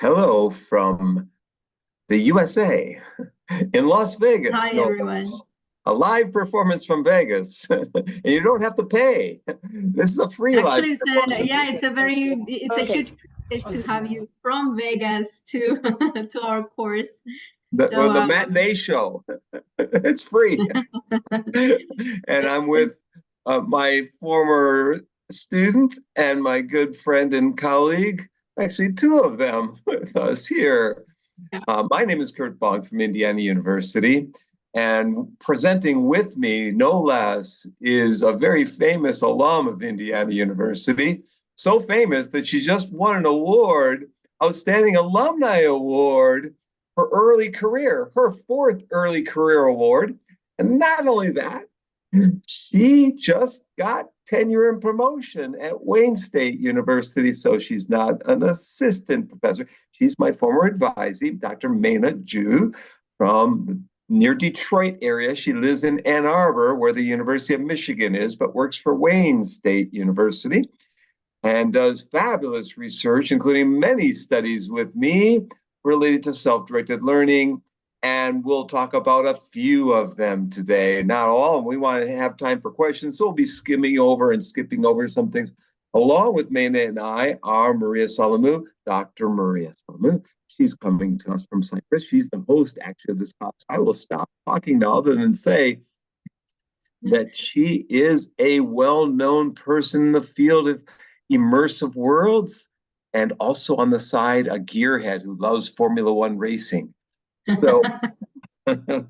Hello from the USA in Las Vegas. Hi, No everyone. less. A live performance from Vegas, and you don't have to pay. This is a free live Actually, performance. it's a huge privilege to have you from Vegas to to our course. So, The matinee show. It's free. And I'm with my former student and my good friend and colleague, actually two of them with us here. My name is Curt Bonk from Indiana University, and presenting with me, no less, is a very famous alum of Indiana University, so famous that she just won an award, Outstanding Alumni Award, for early career, her fourth early career award. And not only that, she just got tenure and promotion at Wayne State University, so she's not an assistant professor. She's my former advisee, Dr. Meina Jew, from the near Detroit area. She lives in Ann Arbor, where the University of Michigan is, but works for Wayne State University and does fabulous research, including many studies with me related to self-directed learning. And we'll talk about a few of them today, not all. We want to have time for questions, so we'll be skimming over and skipping over some things. Along with Meina and I are Maria Solomou, Dr. Maria Solomou. She's coming to us from Cyprus. She's the host, actually, of this talk. I will stop talking now, other than say that she is a well-known person in the field of immersive worlds, and also on the side, a gearhead who loves Formula One racing. So, and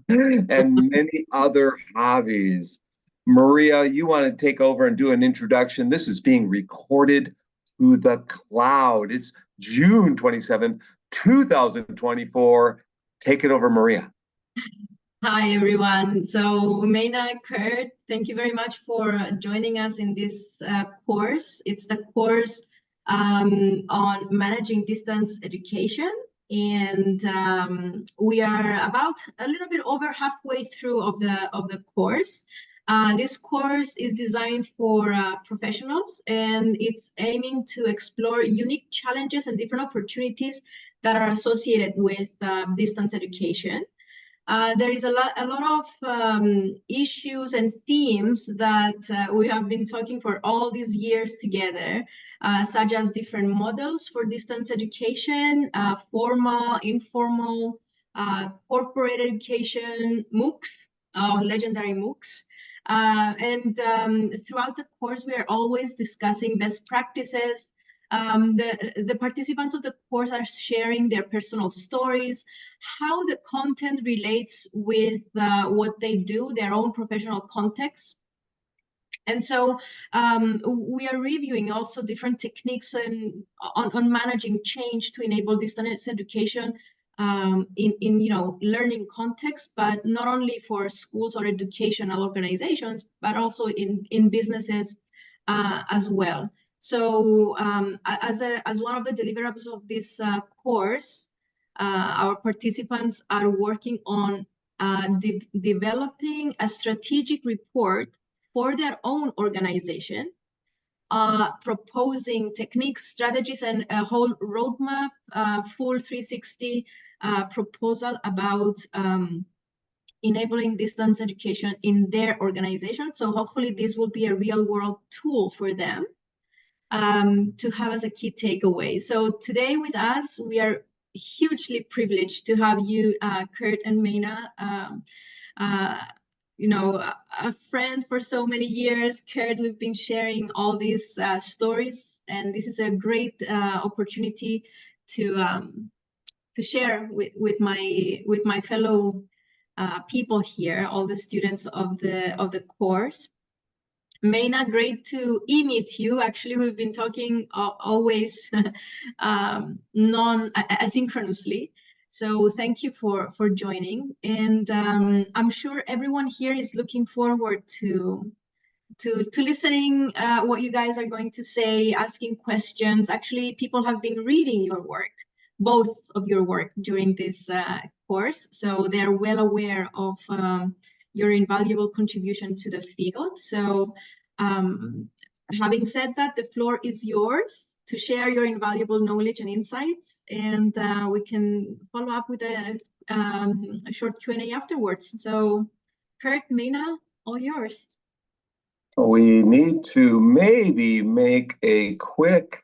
many other hobbies. Maria, you want to take over and do an introduction? This is being recorded to the cloud. It's June 27th, 2024. Take it over, Maria. hi, everyone. So, Meina, Curt, thank you very much for joining us in this course. It's the course on managing distance education. And we are about a little bit over halfway through of the course. This course is designed for professionals, and it's aiming to explore unique challenges and different opportunities that are associated with distance education. There is a lot of issues and themes that we have been talking for all these years together, such as different models for distance education, formal, informal, corporate education, MOOCs, legendary MOOCs. And throughout the course, we are always discussing best practices. The participants of the course are sharing their personal stories, how the content relates with what they do, their own professional context. And so we are reviewing also different techniques on managing change to enable distance education in learning context, but not only for schools or educational organizations, but also in businesses as well. So as one of the deliverables of this course, our participants are working on developing a strategic report for their own organization, proposing techniques, strategies, and a whole roadmap, full 360 proposal about enabling distance education in their organization. So hopefully this will be a real world tool for them to have as a key takeaway. So today with us, we are hugely privileged to have you, Curt and Meina, a friend for so many years. Curt, we've been sharing all these stories, and this is a great opportunity to share with my fellow people here, all the students of the course. Meina, great to meet you. Actually, we've been talking always asynchronously. So thank you for joining. And I'm sure everyone here is looking forward to listening what you guys are going to say, asking questions. Actually, people have been reading your work, both of your work during this course. So they're well aware of your invaluable contribution to the field. So having said that, the floor is yours to share your invaluable knowledge and insights, and we can follow up with a short Q&A afterwards. So, Curt, Meina, all yours. We need to maybe make a quick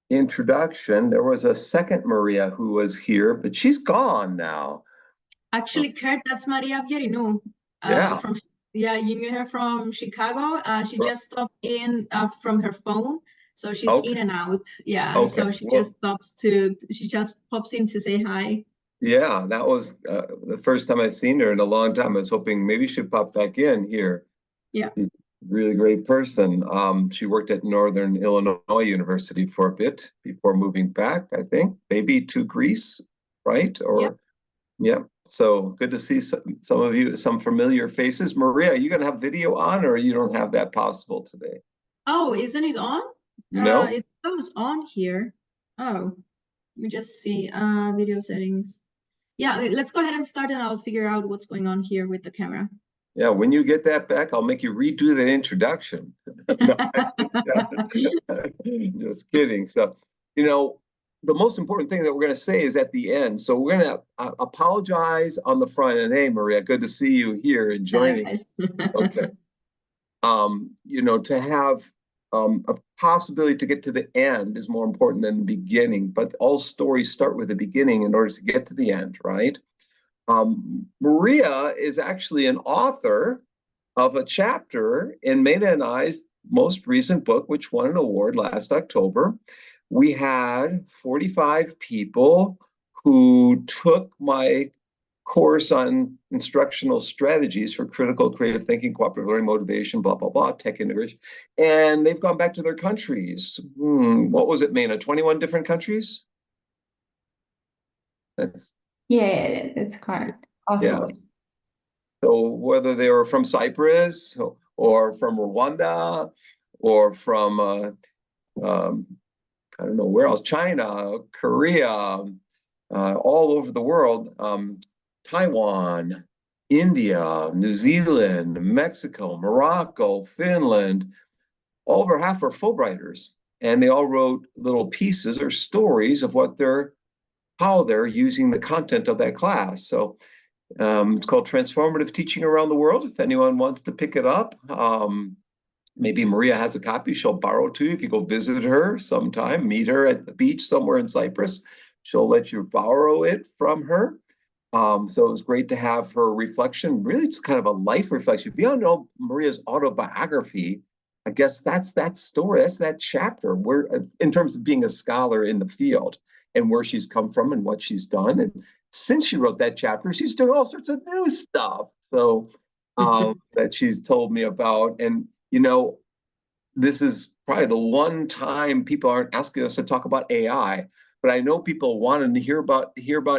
introduction. There was a second Maria who was here, but she's gone now. Actually, Curt, that's Maria Pierinu. Yeah. You knew her from Chicago. She just stopped in from her phone, so she's in and out. Yeah, okay. So she just pops in to say hi. Yeah, that was the first time I've seen her in a long time. I was hoping maybe she'd pop back in here. Yeah. She's a really great person. She worked at Northern Illinois University for a bit before moving back, I think, maybe to Greece, right? Or yeah. So good to see some of you, some familiar faces. Maria, are you going to have video on, or you don't have that possible today? Oh, isn't it on? No? It goes on here. Oh, let me just see. Video settings. Yeah, let's go ahead and start, and I'll figure out what's going on here with the camera. Yeah, when you get that back, I'll make you redo that introduction. No, just kidding. So, the most important thing that we're going to say is at the end. So we're going to apologize on the front end. Hey, Maria, good to see you here and joining. Okay. To have a possibility to get to the end is more important than the beginning, but all stories start with the beginning in order to get to the end, right? Maria is actually an author of a chapter in Meina and I's most recent book, which won an award last October. We had 45 people who took my course on instructional strategies for critical creative thinking, cooperative learning, motivation, blah, blah, blah, tech integration. And they've gone back to their countries. What was it, Meina? 21 different countries? Yeah, that's correct. Also, yeah. So whether they were from Cyprus or from Rwanda or from, I don't know where else, China, Korea, all over the world, Taiwan, India, New Zealand, Mexico, Morocco, Finland, all over half are Fulbrighters. And they all wrote little pieces or stories of how they're using the content of that class. So it's called Transformative Teaching Around the World. If anyone wants to pick it up, maybe Maria has a copy. She'll borrow to you if you go visit her sometime, meet her at the beach somewhere in Cyprus. She'll let you borrow it from her. So it was great to have her reflection, really just kind of a life reflection. If you don't know Maria's autobiography, I guess that's that story, that's that chapter where, in terms of being a scholar in the field and where she's come from and what she's done. And since she wrote that chapter, she's doing all sorts of new stuff. So that she's told me about. And, this is probably the one time people aren't asking us to talk about AI, but I know people want to hear about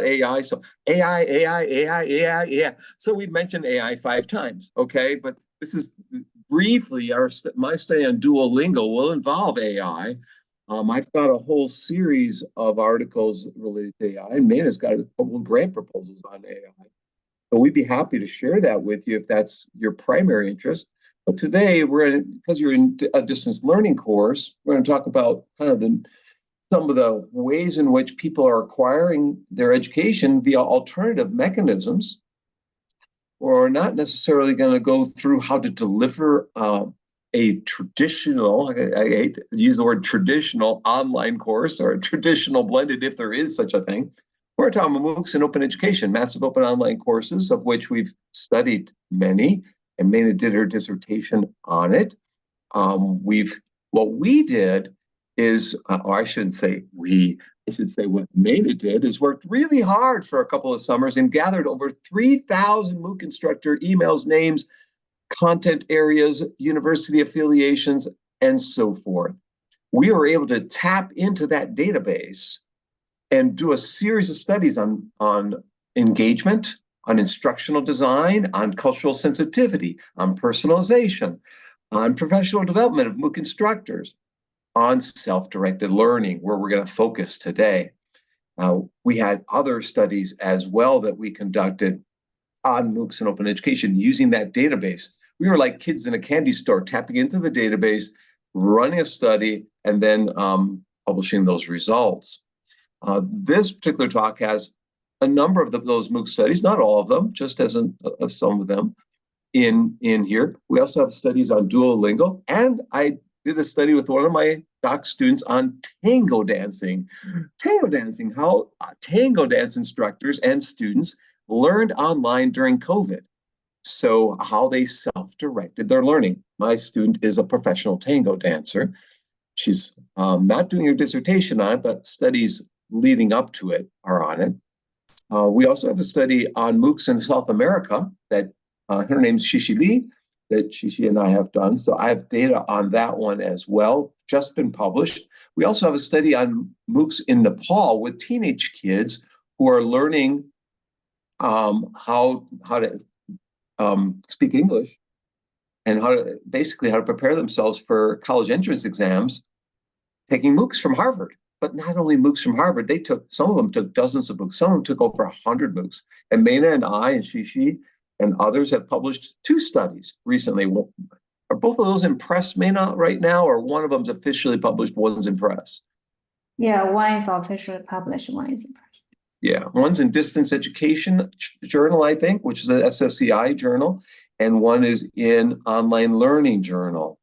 AI. So AI. So we've mentioned AI 5 times, okay? But this is briefly my study on Duolingo will involve AI. I've got a whole series of articles related to AI, and Meina's got a couple of grant proposals on AI. So we'd be happy to share that with you if that's your primary interest. But today, because you're in a distance learning course, we're going to talk about kind of some of the ways in which people are acquiring their education via alternative mechanisms, or not necessarily going to go through how to deliver a traditional, I hate to use the word traditional online course or a traditional blended, if there is such a thing. We're talking about MOOCs and open education, massive open online courses, of which we've studied many, and Meina did her dissertation on it. What we did is, or I shouldn't say we, I should say what Meina did is worked really hard for a couple of summers and gathered over 3,000 MOOC instructor emails, names, content areas, university affiliations, and so forth. We were able to tap into that database and do a series of studies on engagement, on instructional design, on cultural sensitivity, on personalization, on professional development of MOOC instructors, on self-directed learning, where we're going to focus today. We had other studies as well that we conducted on MOOCs and open education using that database. We were like kids in a candy store tapping into the database, running a study, and then publishing those results. This particular talk has a number of those MOOC studies, not all of them, just as some of them in here. We also have studies on Duolingo, and I did a study with one of my doc students on tango dancing. Tango dancing, how tango dance instructors and students learned online during COVID. So how they self-directed their learning. My student is a professional tango dancer. She's not doing her dissertation on it, but studies leading up to it are on it. We also have a study on MOOCs in South America that her name's Shishi Lee, that Shishi and I have done. So I have data on that one as well, just been published. We also have a study on MOOCs in Nepal with teenage kids who are learning how to speak English and how to prepare themselves for college entrance exams, taking MOOCs from Harvard. But not only MOOCs from Harvard, some of them took dozens of MOOCs. Some of them took over 100 MOOCs. And Meina and I and Shishi and others have published 2 studies recently. Are both of those in press, Meina, right now, or one of them's officially published, one's in press? Yeah, one is officially published, one is in press. Yeah, one's in Distance Education Journal, I think, which is an SSCI journal, and one is in Online Learning Journal.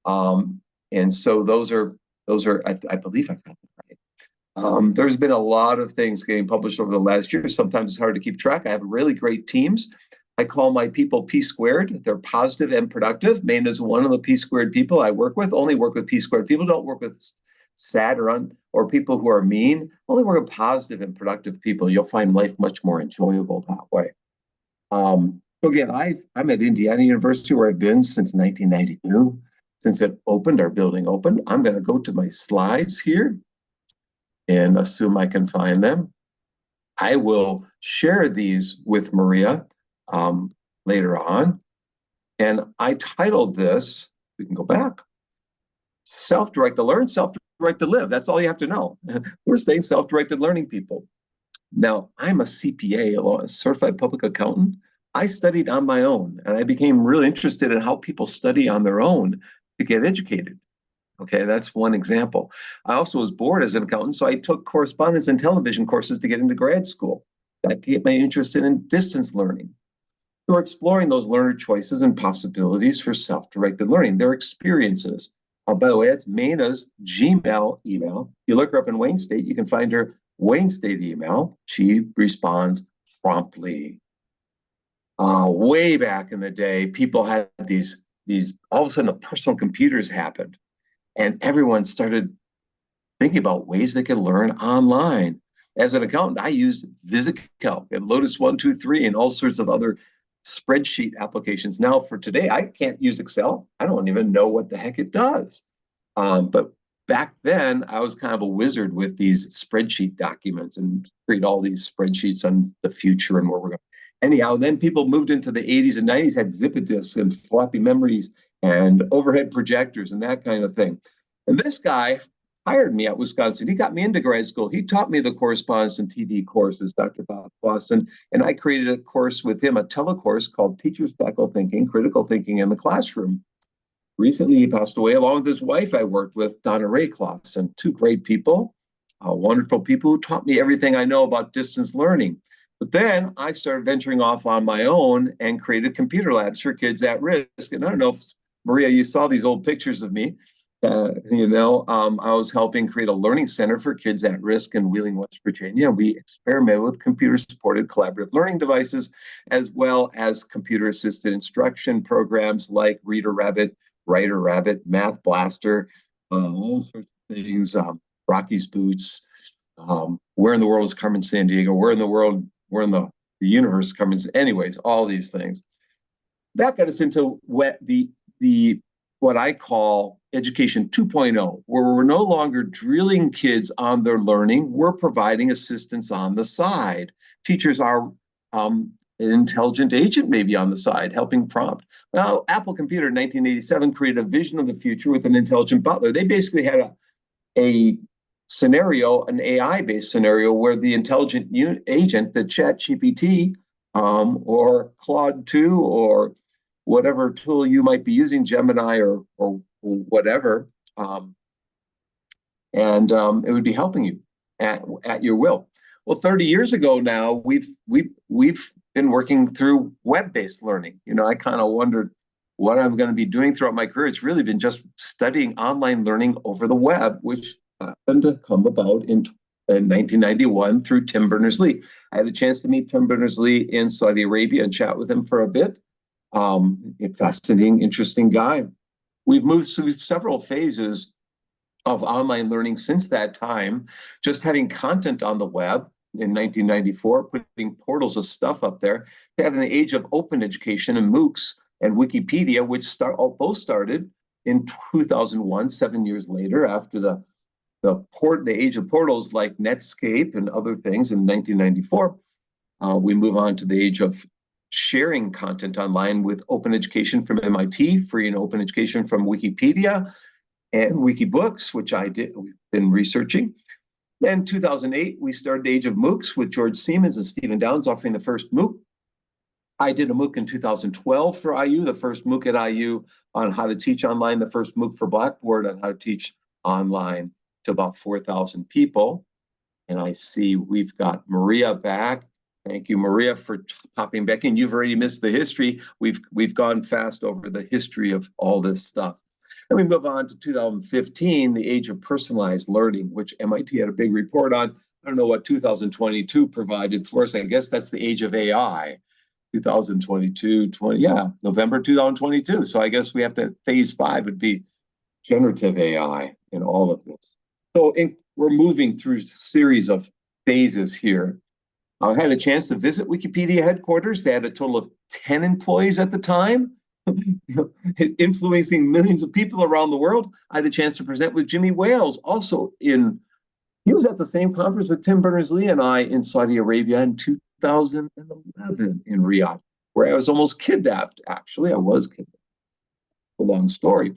And so those are I believe I've got that right. There's been a lot of things getting published over the last year. Sometimes it's hard to keep track. I have really great teams. I call my people P squared. They're positive and productive. Maine is one of the P squared people I work with. Only work with P squared people. Don't work with sad or people who are mean. Only work with positive and productive people. You'll find life much more enjoyable that way. Again, I'm at Indiana University, where I've been since 1992. Since it opened, our building opened. I'm going to go to my slides here and assume I can find them. I will share these with Maria later on. And I titled this, we can go back, Self-Direct to Learn, Self-Direct to Live. That's all you have to know. We're staying self-directed learning people. Now, I'm a CPA, a certified public accountant. I studied on my own, and I became really interested in how people study on their own to get educated. Okay, that's one example. I also was bored as an accountant, so I took correspondence and television courses to get into grad school. That get me interested in distance learning. We're exploring those learner choices and possibilities for self-directed learning, their experiences. By the way, that's Meina's Gmail email. If you look her up in Wayne State, you can find her Wayne State email. She responds promptly. Way back in the day, people had these all of a sudden the personal computers happened, and everyone started thinking about ways they could learn online. As an accountant, I used VisiCalc and Lotus 123 and all sorts of other spreadsheet applications. Now for today, I can't use Excel. I don't even know what the heck it does. But back then, I was kind of a wizard with these spreadsheet documents and create all these spreadsheets on the future and where we're going. Anyhow, then people moved into the 80s and 90s, had Zip-a-disks and floppy memories and overhead projectors and that kind of thing. And this guy hired me at Wisconsin. He got me into grad school. He taught me the correspondence and TV courses, Dr. Bob Boston, and I created a course with him, a telecourse called Teachers Tackle Thinking, Critical Thinking in the Classroom. Recently, he passed away along with his wife I worked with, Donna Raycloss, 2 great people, wonderful people who taught me everything I know about distance learning. But then I started venturing off on my own and created computer labs for kids at risk. And I don't know if, Maria, you saw these old pictures of me. I was helping create a learning center for kids at risk in Wheeling, West Virginia. We experimented with computer-supported collaborative learning devices, as well as computer-assisted instruction programs like Reader Rabbit, Writer Rabbit, Math Blaster, all sorts of things, Rocky's Boots, Where in the World is Carmen Sandiego, Where in the universe, Carmen, anyways, all these things. That got us into what I call Education 2.0, where we're no longer drilling kids on their learning, we're providing assistance on the side. Teachers are an intelligent agent maybe on the side, helping prompt. Well, Apple Computer in 1987 created a vision of the future with an intelligent butler. They basically had a scenario, an AI-based scenario, where the intelligent agent, the ChatGPT or Claude 2 or whatever tool you might be using, Gemini or whatever, and it would be helping you at your will. Well, 30 years ago now, we've been working through web-based learning. I kind of wondered what I'm going to be doing throughout my career. It's really been just studying online learning over the web, which happened to come about in 1991 through Tim Berners-Lee. I had a chance to meet Tim Berners-Lee in Saudi Arabia and chat with him for a bit. A fascinating, interesting guy. We've moved through several phases of online learning since that time, just having content on the web in 1994, putting portals of stuff up there, to having the age of open education and MOOCs and Wikipedia, which both started in 2001, 7 years later, after the age of portals like Netscape and other things in 1994. We move on to the age of sharing content online with open education from MIT, free and open education from Wikipedia and Wikibooks, which we've been researching. Then 2008, we started the age of MOOCs with George Siemens and Stephen Downes offering the first MOOC. I did a MOOC in 2012 for IU, the first MOOC at IU on how to teach online, the first MOOC for Blackboard on how to teach online to about 4,000 people. And I see we've got Maria back. Thank you, Maria, for popping back in. You've already missed the history. We've gone fast over the history of all this stuff. And we move on to 2015, the age of personalized learning, which MIT had a big report on. I don't know what 2022 provided for us. I guess that's the age of AI. 2022, November 2022. So I guess we have to, phase 5 would be generative AI in all of this. So we're moving through a series of phases here. I had a chance to visit Wikipedia headquarters. They had a total of 10 employees at the time, influencing millions of people around the world. I had a chance to present with Jimmy Wales, he was at the same conference with Tim Berners-Lee and I in Saudi Arabia in 2011 in Riyadh, where I was almost kidnapped. Actually, I was kidnapped. A long story.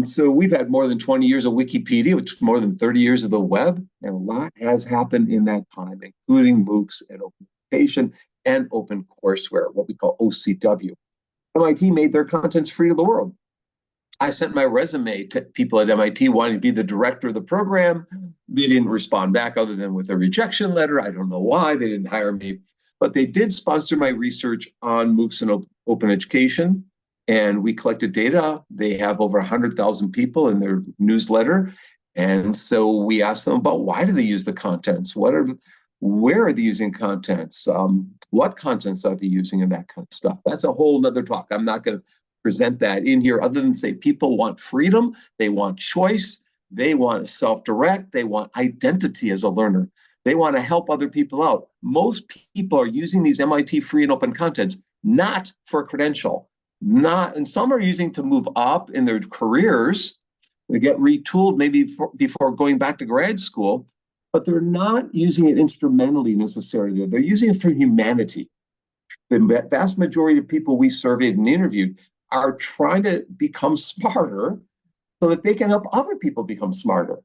So we've had more than 20 years of Wikipedia, which is more than 30 years of the web, and a lot has happened in that time, including MOOCs and open education and open courseware, what we call OCW. MIT made their contents free to the world. I sent my resume to people at MIT wanting to be the director of the program. They didn't respond back other than with a rejection letter. I don't know why they didn't hire me, but they did sponsor my research on MOOCs and open education. And we collected data. They have over 100,000 people in their newsletter. And so we asked them about why do they use the contents? Where are they using contents? What contents are they using and that kind of stuff? That's a whole nother talk. I'm not going to present that in here other than say people want freedom. They want choice. They want self-direct. They want identity as a learner. They want to help other people out. Most people are using these MIT free and open contents, not for a credential. And some are using to move up in their careers, they get retooled maybe before going back to grad school, but they're not using it instrumentally necessarily. They're using it for humanity. The vast majority of people we surveyed and interviewed are trying to become smarter so that they can help other people become smarter.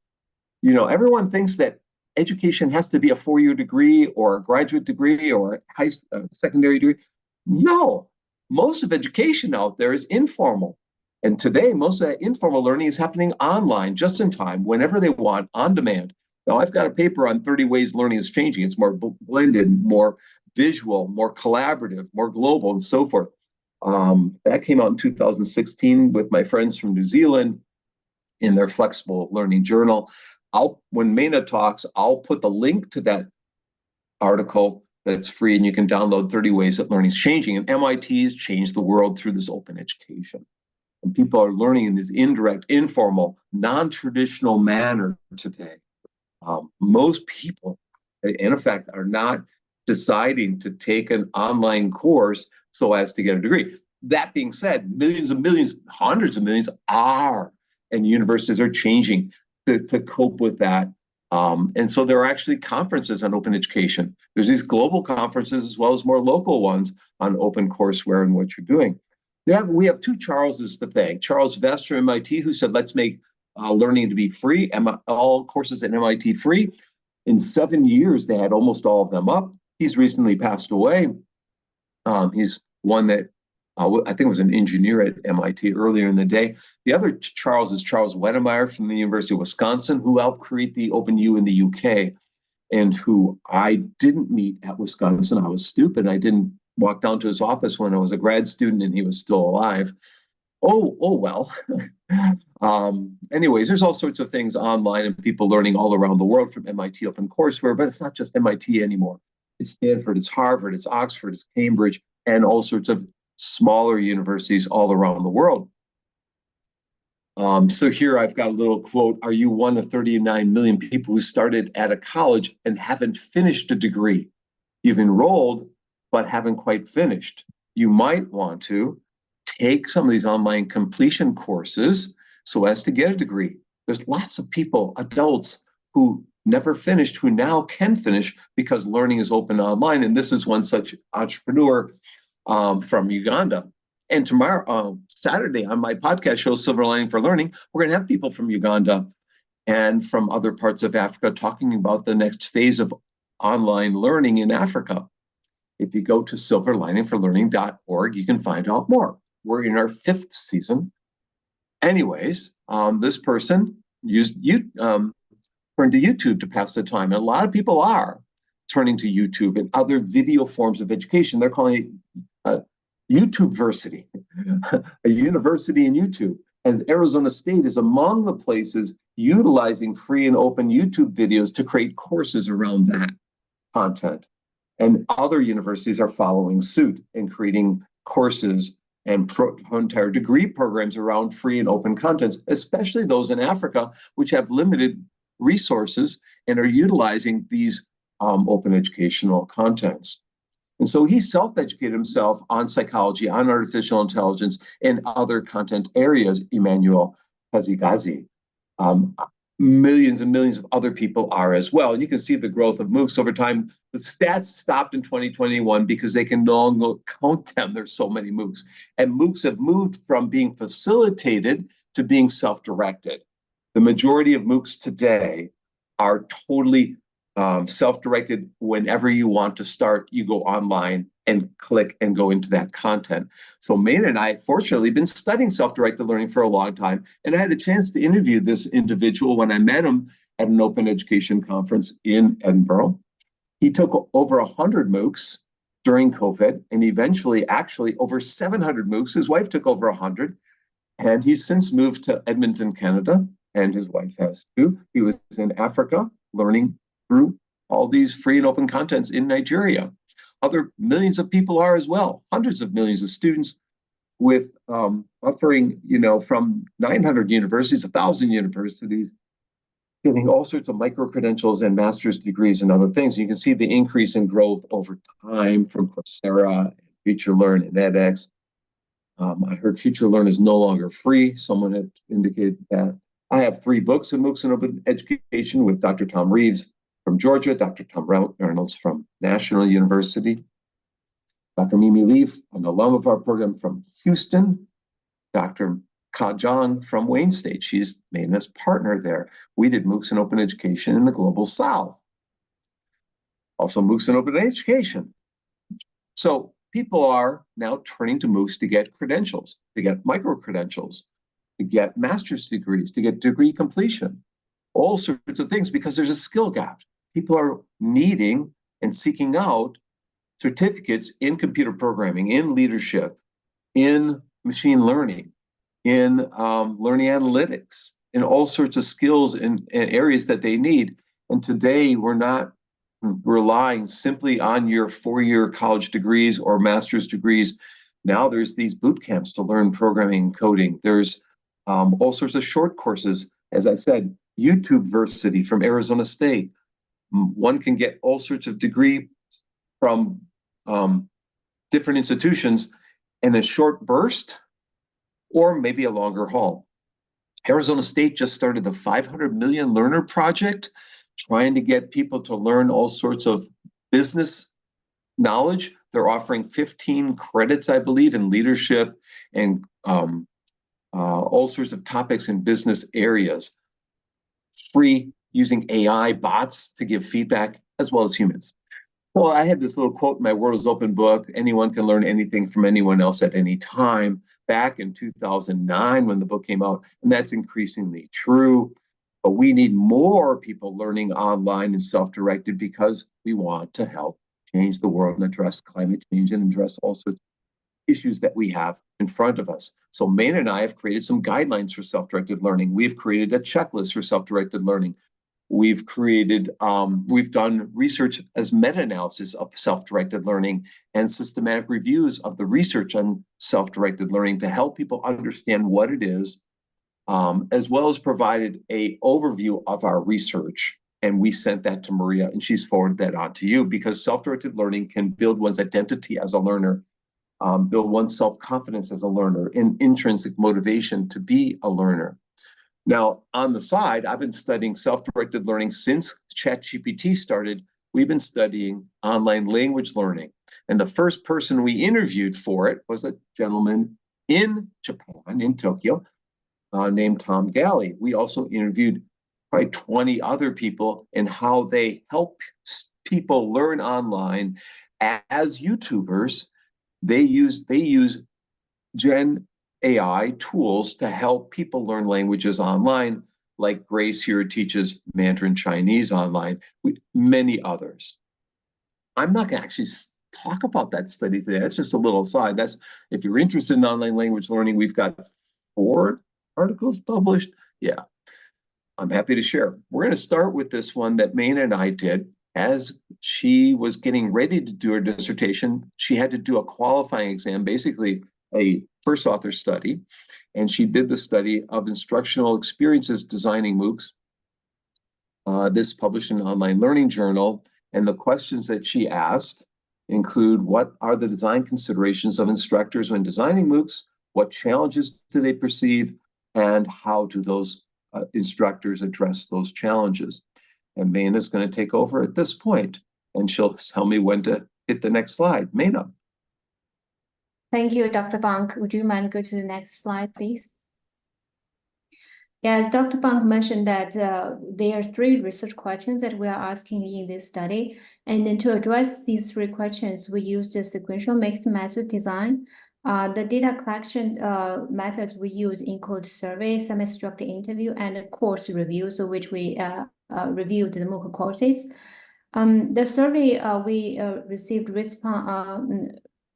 Everyone thinks that education has to be a 4-year degree or a graduate degree or a secondary degree. No. Most of education out there is informal. And today, most of that informal learning is happening online, just in time, whenever they want, on demand. Now, I've got a paper on 30 ways learning is changing. It's more blended, more visual, more collaborative, more global, and so forth. That came out in 2016 with my friends from New Zealand in their Flexible Learning Journal. When Meina talks, I'll put the link to that article that's free, and you can download 30 ways that learning is changing. And MIT has changed the world through this open education. And people are learning in this indirect, informal, non-traditional manner today. Most people, in effect, are not deciding to take an online course so as to get a degree. That being said, millions and millions, hundreds of millions are, and universities are changing to cope with that. And so there are actually conferences on open education. There's these global conferences as well as more local ones on open courseware and what you're doing. We have two Charleses to thank. Charles Vest from MIT, who said, let's make learning to be free, all courses at MIT free. In 7 years, they had almost all of them up. He's recently passed away. He's one that I think it was an engineer at MIT earlier in the day. The other Charles is Charles Wedemeyer from the University of Wisconsin, who helped create the OpenU in the UK, and who I didn't meet at Wisconsin. I was stupid. I didn't walk down to his office when I was a grad student and he was still alive. Oh well. Anyways, there's all sorts of things online and people learning all around the world from MIT OpenCourseWare, but it's not just MIT anymore. It's Stanford, it's Harvard, it's Oxford, it's Cambridge, and all sorts of smaller universities all around the world. So here I've got a little quote. Are you one of 39 million people who started at a college and haven't finished a degree? You've enrolled, but haven't quite finished. You might want to take some of these online completion courses so as to get a degree. There's lots of people, adults, who never finished, who now can finish because learning is open online. And this is one such entrepreneur from Uganda. And tomorrow, Saturday, on my podcast show, Silver Lining for Learning, we're going to have people from Uganda and from other parts of Africa talking about the next phase of online learning in Africa. If you go to silverliningforlearning.org, you can find out more. We're in our 5th season. Anyways, this person turned to YouTube to pass the time. And a lot of people are turning to YouTube and other video forms of education. They're calling it YouTubeversity, a university in YouTube. And Arizona State is among the places utilizing free and open YouTube videos to create courses around that content. And other universities are following suit and creating courses and entire degree programs around free and open contents, especially those in Africa, which have limited resources and are utilizing these open educational contents. And so he self-educated himself on psychology, on artificial intelligence, and other content areas, Emmanuel Kazigazi. Millions and millions of other people are as well. And you can see the growth of MOOCs over time. The stats stopped in 2021 because they can no longer count them. There's so many MOOCs. And MOOCs have moved from being facilitated to being self-directed. The majority of MOOCs today are totally self-directed. Whenever you want to start, you go online and click and go into that content. So Meina and I, fortunately, been studying self-directed learning for a long time, and I had a chance to interview this individual when I met him at an open education conference in Edinburgh. He took over 100 MOOCs during COVID, and eventually, actually, over 700 MOOCs. His wife took over 100, and he's since moved to Edmonton, Canada, and his wife has too. He was in Africa learning through all these free and open contents in Nigeria. Other millions of people are as well, hundreds of millions of students with offering, from 900 universities, 1,000 universities, getting all sorts of micro-credentials and master's degrees and other things. You can see the increase in growth over time from Coursera, FutureLearn, and edX. I heard FutureLearn is no longer free. Someone had indicated that. I have 3 books in MOOCs and Open Education with Dr. Tom Reeves from Georgia, Dr. Tom Reynolds from National University, Dr. Mimi Leaf, an alum of our program from Houston, Dr. Ka Jong from Wayne State. She's Meina's partner there. We did MOOCs and Open Education in the Global South. Also MOOCs and Open Education. So people are now turning to MOOCs to get credentials, to get micro-credentials, to get master's degrees, to get degree completion, all sorts of things, because there's a skill gap. People are needing and seeking out certificates in computer programming, in leadership, in machine learning, in learning analytics, in all sorts of skills and areas that they need. And today we're not relying simply on your 4-year college degrees or master's degrees. Now there's these boot camps to learn programming and coding. There's all sorts of short courses. As I said, YouTubeversity from Arizona State. One can get all sorts of degrees from different institutions in a short burst or maybe a longer haul. Arizona State just started the 500 Million Learner Project, trying to get people to learn all sorts of business knowledge. They're offering 15 credits, I believe, in leadership and all sorts of topics in business areas. Free, using AI bots to give feedback, as well as humans. Well, I had this little quote in my World is Open book, anyone can learn anything from anyone else at any time, back in 2009 when the book came out, and that's increasingly true. But we need more people learning online and self-directed because we want to help change the world and address climate change and address all sorts of issues that we have in front of us. So Maine and I have created some guidelines for self-directed learning. We've created a checklist for self-directed learning. We've done research as meta-analysis of self-directed learning and systematic reviews of the research on self-directed learning to help people understand what it is, as well as provided an overview of our research. And we sent that to Maria, and she's forwarded that on to you, because self-directed learning can build one's identity as a learner, build one's self-confidence as a learner, and intrinsic motivation to be a learner. Now, on the side, I've been studying self-directed learning since ChatGPT started. We've been studying online language learning. And the first person we interviewed for it was a gentleman in Japan, in Tokyo, named Tom Galley. We also interviewed probably 20 other people in how they help people learn online as YouTubers. They use Gen AI tools to help people learn languages online, like Grace here teaches Mandarin Chinese online, with many others. I'm not going to actually talk about that study today. That's just a little aside. That's, if you're interested in online language learning, we've got 4 articles published. Yeah, I'm happy to share. We're going to start with this one that Meina and I did. As she was getting ready to do her dissertation, she had to do a qualifying exam, basically a first author study, and she did the study of instructional experiences designing MOOCs. This published in an online learning journal, and the questions that she asked include: what are the design considerations of instructors when designing MOOCs? What challenges do they perceive? And how do those instructors address those challenges? And Meina is going to take over at this point, and she'll tell me when to hit the next slide. Meina. Thank you, Dr. Bonk. Would you mind go to the next slide, please? Yes, Dr. Bonk mentioned that there are 3 research questions that we are asking in this study. And then to address these 3 questions, we used the sequential mixed method design. The data collection methods we use include survey, semi-structured interview, and course reviews, so which we reviewed the MOOC courses. The survey, we received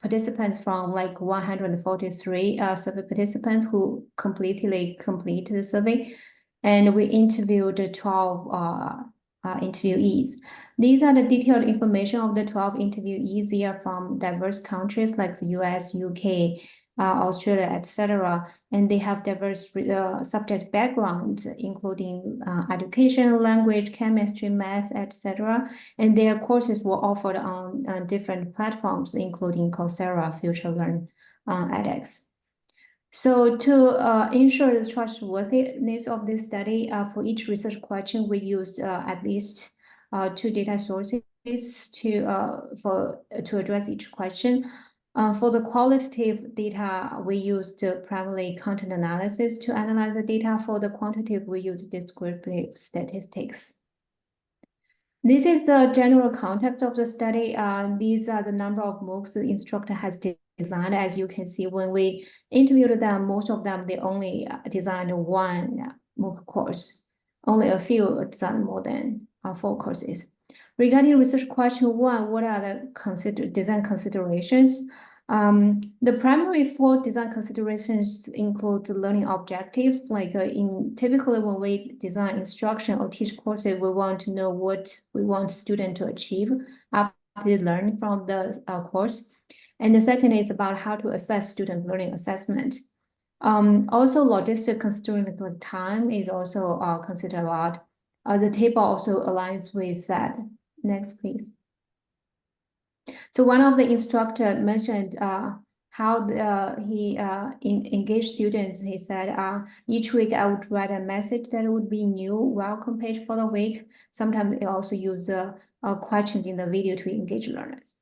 participants from like 143 survey participants who completed the survey, and we interviewed 12 interviewees. These are the detailed information of the 12 interviewees. They are from diverse countries like the US, UK, Australia, etc. And they have diverse subject backgrounds, including education, language, chemistry, math, etc. And their courses were offered on different platforms, including Coursera, FutureLearn, edX. So to ensure the trustworthiness of this study, for each research question, we used at least 2 data sources to address each question. For the qualitative data, we used primarily content analysis to analyze the data. For the quantitative, we used descriptive statistics. This is the general context of the study. These are the number of MOOCs the instructor has designed. As you can see, when we interviewed them, most of them, they only designed 1 MOOC course. Only a few designed more than 4 courses. Regarding research question 1, what are the design considerations? The primary 4 design considerations include learning objectives. Like typically when we design instruction or teach courses, we want to know what we want students to achieve after they learn from the course. And the second is about how to assess student learning assessment. Also, logistic considering like time is also considered a lot. The table also aligns with that. Next, please. So one of the instructor mentioned how he engaged students. He said, each week I would write a message that would be new welcome page for the week. Sometimes they also use questions in the video to engage learners.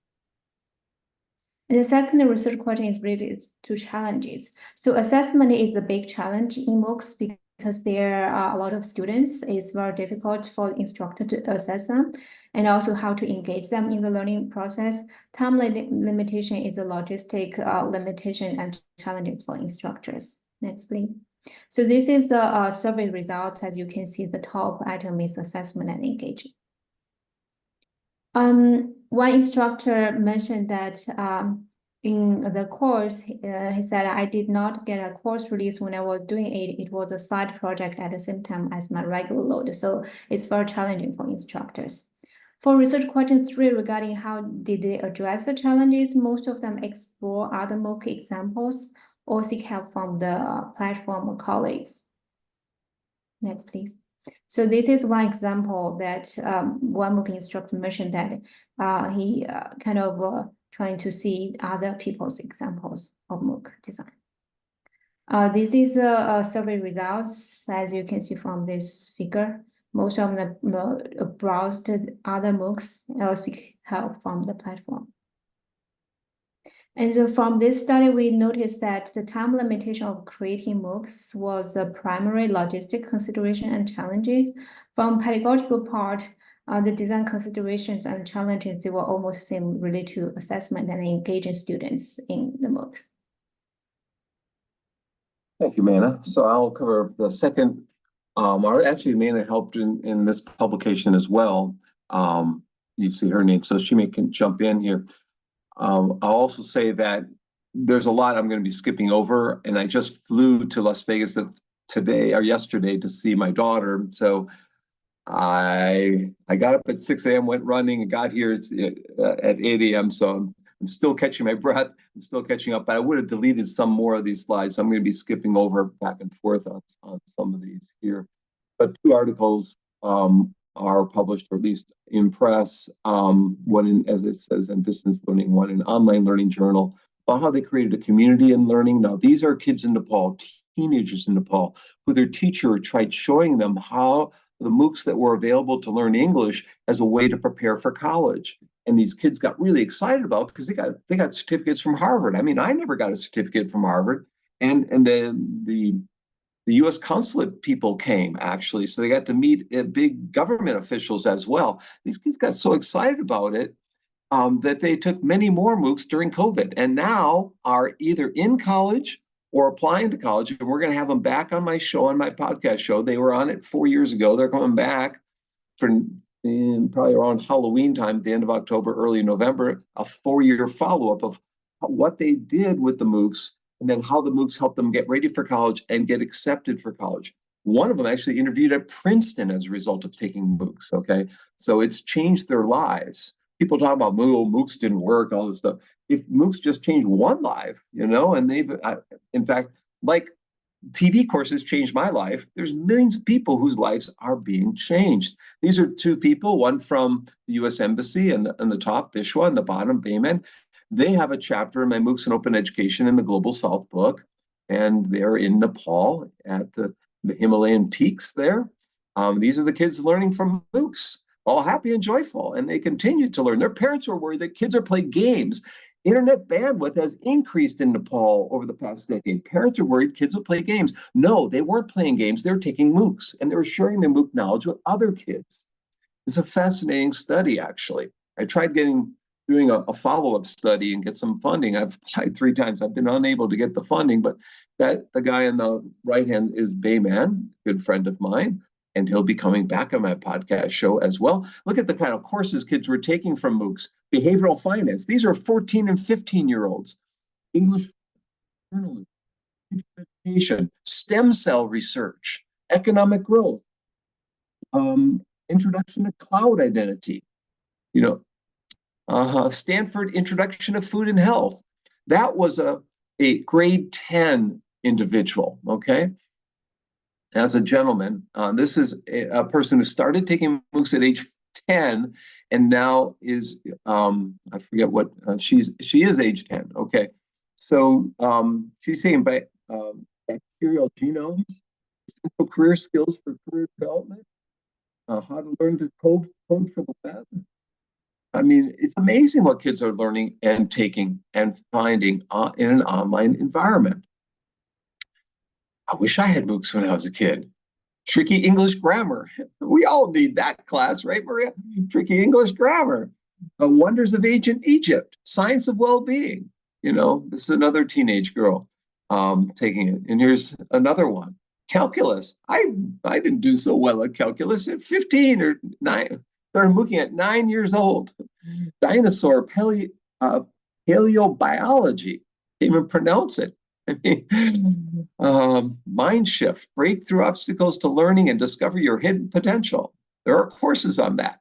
And the second research question is related to challenges. So assessment is a big challenge in MOOCs because because there are a lot of students. It's very difficult for the instructor to assess them and also how to engage them in the learning process. Time limitation is a logistic limitation and challenges for instructors. Next, please. So this is the survey results. As you can see, the top item is assessment and engagement. One instructor mentioned that in the course, he said, I did not get a course release when I was doing it. It was a side project at the same time as my regular load. So it's very challenging for instructors. For research question 3 regarding how did they address the challenges, most of them explore other MOOC examples or seek help from the platform colleagues. Next, please. So this is one example that one MOOC instructor mentioned that he kind of trying to see other people's examples of MOOC design. This is survey results, as you can see from this figure. Most of them browsed other MOOCs or seek help from the platform. And so from this study, we noticed that the time limitation of creating MOOCs was a primary logistic consideration and challenges. From pedagogical part, the design considerations and challenges, they were almost same related to assessment and engaging students in the MOOCs. Thank you, Meina. So I'll cover the second. Actually, Meina helped in this publication as well. You see her name, so she can jump in here. I'll also say that there's a lot I'm going to be skipping over, and I just flew to Las Vegas today or yesterday to see my daughter. So I got up at 6 a.m., went running, and got here at 8 a.m. So I'm still catching my breath. I'm still catching up, but I would have deleted some more of these slides. So I'm going to be skipping over back and forth on some of these here. But 2 articles are published, or at least in press, one in, as it says, in distance learning, one in online learning journal, about how they created a community in learning. Now, these are kids in Nepal, teenagers in Nepal, who their teacher tried showing them how the MOOCs that were available to learn English as a way to prepare for college. And these kids got really excited about because they got certificates from Harvard. I mean, I never got a certificate from Harvard. And the U.S. consulate people came, actually. So they got to meet big government officials as well. These kids got so excited about it that they took many more MOOCs during COVID, and now are either in college or applying to college. And we're going to have them back on my show, on my podcast show. They were on it 4 years ago. They're coming back for probably around Halloween time, at the end of October, early November, a 4-year follow-up of what they did with the MOOCs, and then how the MOOCs helped them get ready for college and get accepted for college. One of them actually interviewed at Princeton as a result of taking MOOCs, okay? So it's changed their lives. People talk about, MOOCs didn't work, all this stuff. If MOOCs just changed one life, and they've, in fact, like TV courses changed my life, there's millions of people whose lives are being changed. These are 2 people, one from the U.S. Embassy and the top, Bishwa, and the bottom, Bayman. They have a chapter in my MOOCs and Open Education in the Global South book, and they're in Nepal at the Himalayan peaks there. These are the kids learning from MOOCs, all happy and joyful, and they continue to learn. Their parents are worried that kids are playing games. Internet bandwidth has increased in Nepal over the past decade. Parents are worried kids will play games. No, they weren't playing games. They were taking MOOCs, and they were sharing their MOOC knowledge with other kids. It's a fascinating study, actually. I tried doing a follow-up study and get some funding. I've applied 3 times. I've been unable to get the funding, but the guy on the right hand is Bayman, good friend of mine, and he'll be coming back on my podcast show as well. Look at the kind of courses kids were taking from MOOCs. Behavioral finance. These are 14 and 15-year-olds. English journalism, education, stem cell research, economic growth, introduction to cloud identity, Stanford Introduction to Food and Health. That was a grade 10 individual, okay? As a gentleman, this is a person who started taking MOOCs at age 10 and now is, I forget what, she is age 10, okay? So she's saying bacterial genomes, essential career skills for career development, how to learn to code for the web. I mean, it's amazing what kids are learning and taking and finding in an online environment. I wish I had MOOCs when I was a kid. Tricky English grammar. We all need that class, right, Maria? Tricky English grammar. Wonders of Ancient Egypt, Science of Well-Being. This is another teenage girl taking it. And here's another one. Calculus. I didn't do so well at calculus at 15 or 9. Started looking at 9 years old. Dinosaur paleobiology. Can't even pronounce it. I mean, mind shift, break through obstacles to learning and discover your hidden potential. There are courses on that.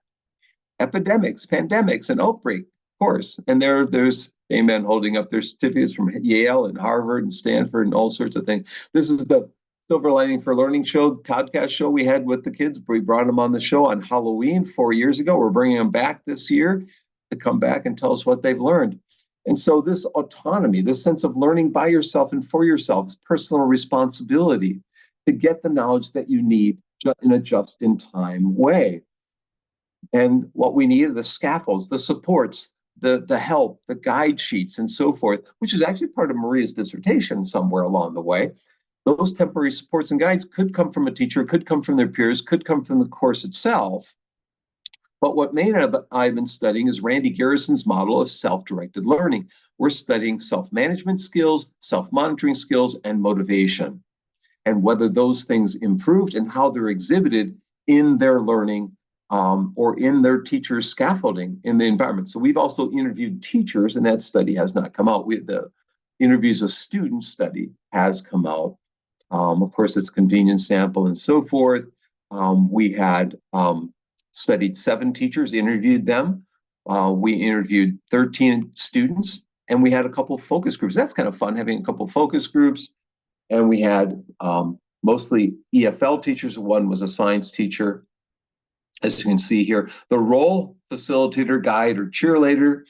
Epidemics, pandemics, and outbreak course. And there's amen holding up their certificates from Yale and Harvard and Stanford and all sorts of things. This is the Silver Lining for Learning show, podcast show we had with the kids. We brought them on the show on Halloween 4 years ago. We're bringing them back this year to come back and tell us what they've learned. And so this autonomy, this sense of learning by yourself and for yourself, is personal responsibility to get the knowledge that you need in a just-in-time way. And what we need are the scaffolds, the supports, the help, the guide sheets, and so forth, which is actually part of Maria's dissertation somewhere along the way. Those temporary supports and guides could come from a teacher, could come from their peers, could come from the course itself. But what Meina and I've been studying is Randy Garrison's model of self-directed learning. We're studying self-management skills, self-monitoring skills, and motivation, and whether those things improved and how they're exhibited in their learning or in their teachers' scaffolding in the environment. So we've also interviewed teachers, and that study has not come out. The interviews of students study has come out. Of course, it's convenience sample and so forth. We had studied 7 teachers, interviewed them. We interviewed 13 students, and we had a couple of focus groups. That's kind of fun, having a couple of focus groups. And we had mostly EFL teachers. One was a science teacher. As you can see here, the role, facilitator, guide, or cheerleader.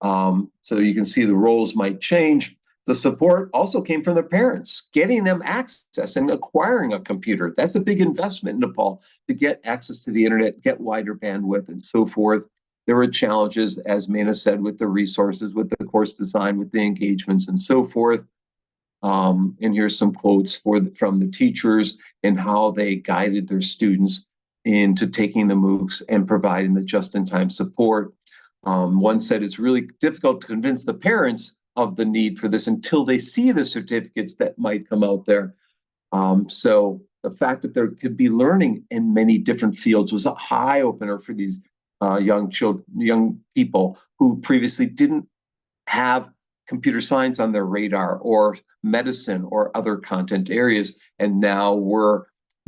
So you can see the roles might change. The support also came from the parents, getting them access and acquiring a computer. That's a big investment in Nepal, to get access to the internet, get wider bandwidth, and so forth. There were challenges, as Meina said, with the resources, with the course design, with the engagements, and so forth. And here's some quotes from the teachers and how they guided their students into taking the MOOCs and providing the just-in-time support. One said it's really difficult to convince the parents of the need for this until they see the certificates that might come out there. So the fact that there could be learning in many different fields was a high opener for these young people who previously didn't have computer science on their radar, or medicine, or other content areas. And now we're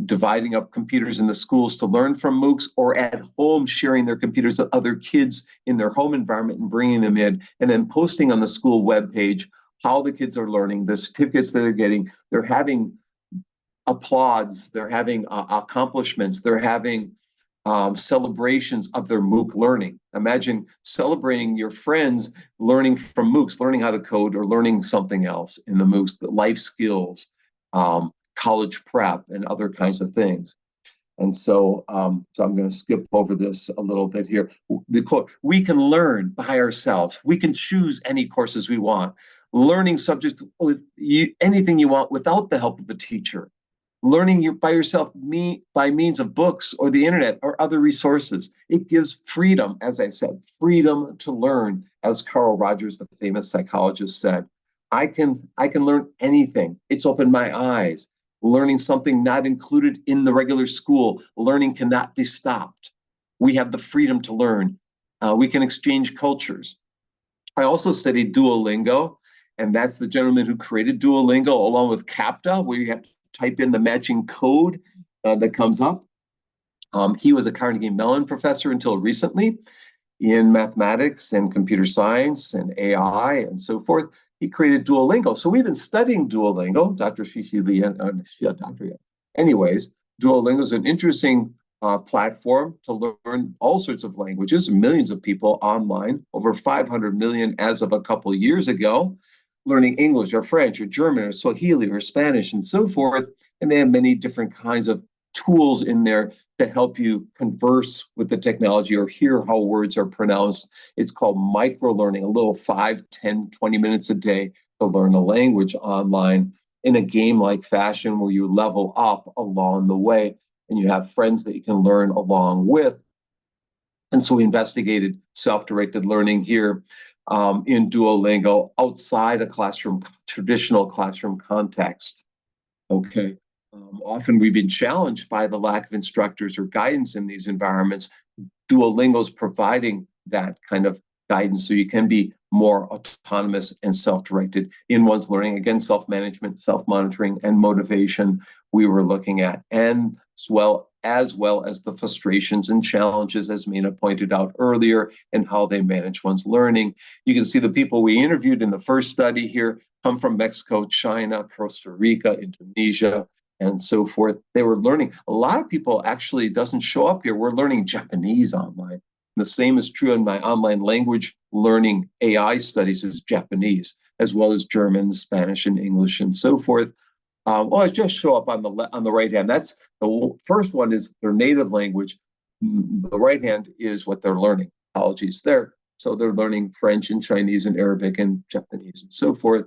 dividing up computers in the schools to learn from MOOCs, or at home sharing their computers with other kids in their home environment and bringing them in, and then posting on the school webpage how the kids are learning, the certificates that they're getting. They're having applauds, they're having accomplishments, they're having celebrations of their MOOC learning. Imagine celebrating your friends learning from MOOCs, learning how to code or learning something else in the MOOCs, the life skills, college prep, and other kinds of things. And so, I'm going to skip over this a little bit here. The quote, "We can learn by ourselves. We can choose any courses we want. Learning subjects with anything you want without the help of the teacher. Learning by yourself by means of books or the internet or other resources. It gives freedom," as I said, freedom to learn, as Carl Rogers, the famous psychologist, said. I can learn anything. It's opened my eyes. Learning something not included in the regular school. Learning cannot be stopped. We have the freedom to learn. We can exchange cultures. I also studied Duolingo, and that's the gentleman who created Duolingo, along with CAPTA, where you have to type in the matching code that comes up. He was a Carnegie Mellon professor until recently in mathematics and computer science and AI and so forth. He created Duolingo. So we've been studying Duolingo, Dr. Shishi Lee, anyways, Duolingo is an interesting platform to learn all sorts of languages, millions of people online, over 500 million as of a couple of years ago, learning English or French or German or Swahili or Spanish and so forth. And they have many different kinds of tools in there to help you converse with the technology or hear how words are pronounced. It's called micro-learning, a little 5, 10, 20 minutes a day to learn a language online in a game-like fashion where you level up along the way. and you have friends that you can learn along with. And so we investigated self-directed learning here in Duolingo outside a traditional classroom context. Okay. Often we've been challenged by the lack of instructors or guidance in these environments. Duolingo's providing that kind of guidance so you can be more autonomous and self-directed in one's learning. Again, self-management, self-monitoring, and motivation we were looking at, and as well as the frustrations and challenges, as Meina pointed out earlier, and how they manage one's learning. You can see the people we interviewed in the first study here come from Mexico, China, Costa Rica, Indonesia, and so forth. They were learning. A lot of people actually doesn't show up here. We're learning Japanese online. The same is true in my online language learning AI studies is Japanese, as well as German, Spanish, and English, and so forth. It just show up on the right hand. That's the first one is their native language. The right hand is what they're learning. Apologies there. So they're learning French and Chinese and Arabic and Japanese and so forth.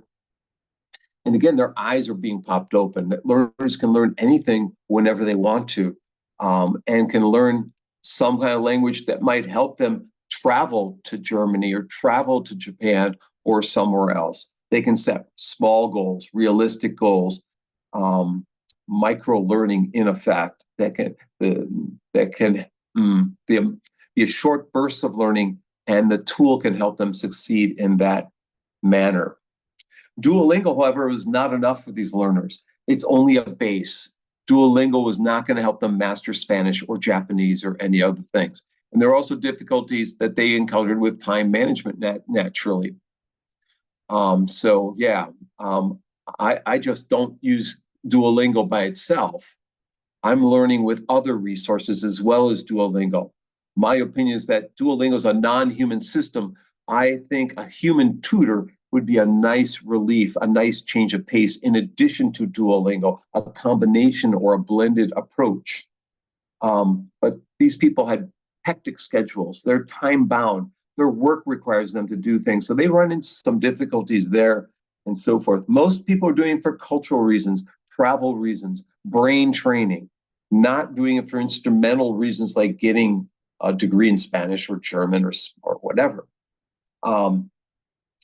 And again, their eyes are being popped open. That learners can learn anything whenever they want to, and can learn some kind of language that might help them travel to Germany or travel to Japan or somewhere else. They can set small goals, realistic goals, micro learning in effect that can be a short bursts of learning, and the tool can help them succeed in that manner. Duolingo, however, was not enough for these learners. It's only a base. Duolingo was not going to help them master Spanish or Japanese or any other things. And there are also difficulties that they encountered with time management naturally. I just don't use Duolingo by itself. I'm learning with other resources as well as Duolingo. My opinion is that Duolingo is a non-human system. I think a human tutor would be a nice relief, a nice change of pace in addition to Duolingo, a combination or a blended approach. But these people had hectic schedules. They're time bound. Their work requires them to do things. So they run into some difficulties there and so forth. Most people are doing it for cultural reasons, travel reasons, brain training, not doing it for instrumental reasons like getting a degree in Spanish or German or whatever.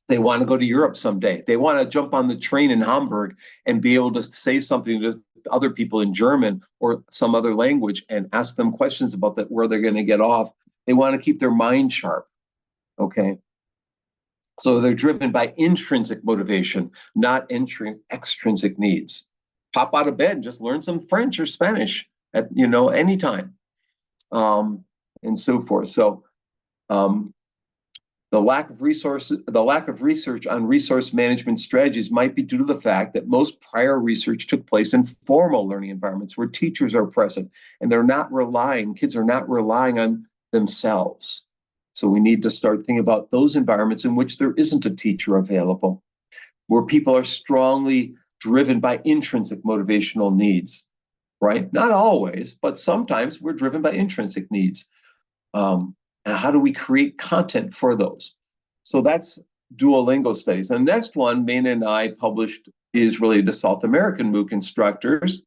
They want to go to Europe someday. They want to jump on the train in Hamburg and be able to say something to other people in German or some other language and ask them questions about that, where they're going to get off. They want to keep their mind sharp. Okay. So they're driven by intrinsic motivation, not extrinsic needs. Pop out of bed and just learn some French or Spanish at anytime, and so forth. So the lack of research on resource management strategies might be due to the fact that most prior research took place in formal learning environments where teachers are present, and kids are not relying on themselves. So we need to start thinking about those environments in which there isn't a teacher available, where people are strongly driven by intrinsic motivational needs, right? Not always, but sometimes we're driven by intrinsic needs. And how do we create content for those? So that's Duolingo studies. The next one, Meina and I published, is related to South American MOOC instructors.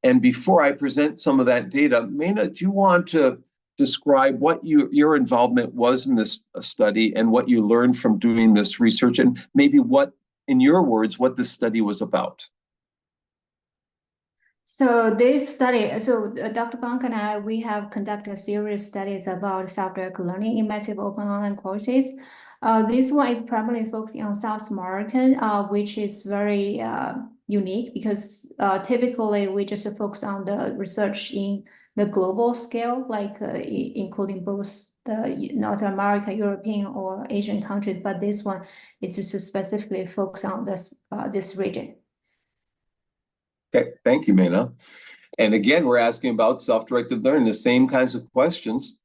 And before I present some of that data, Meina, do you want to describe what your involvement was in this study and what you learned from doing this research, and maybe what, in your words, what this study was about? So this study, Dr. Bonk and I, we have conducted a series of studies about self-directed learning in massive open online courses. This one is primarily focusing on South American, which is very unique because typically we just focus on the research in the global scale, like including both the North America, European, or Asian countries. But this one is just specifically focused on this region. Okay, thank you, Meina. And again, we're asking about self-directed learning, the same kinds of questions.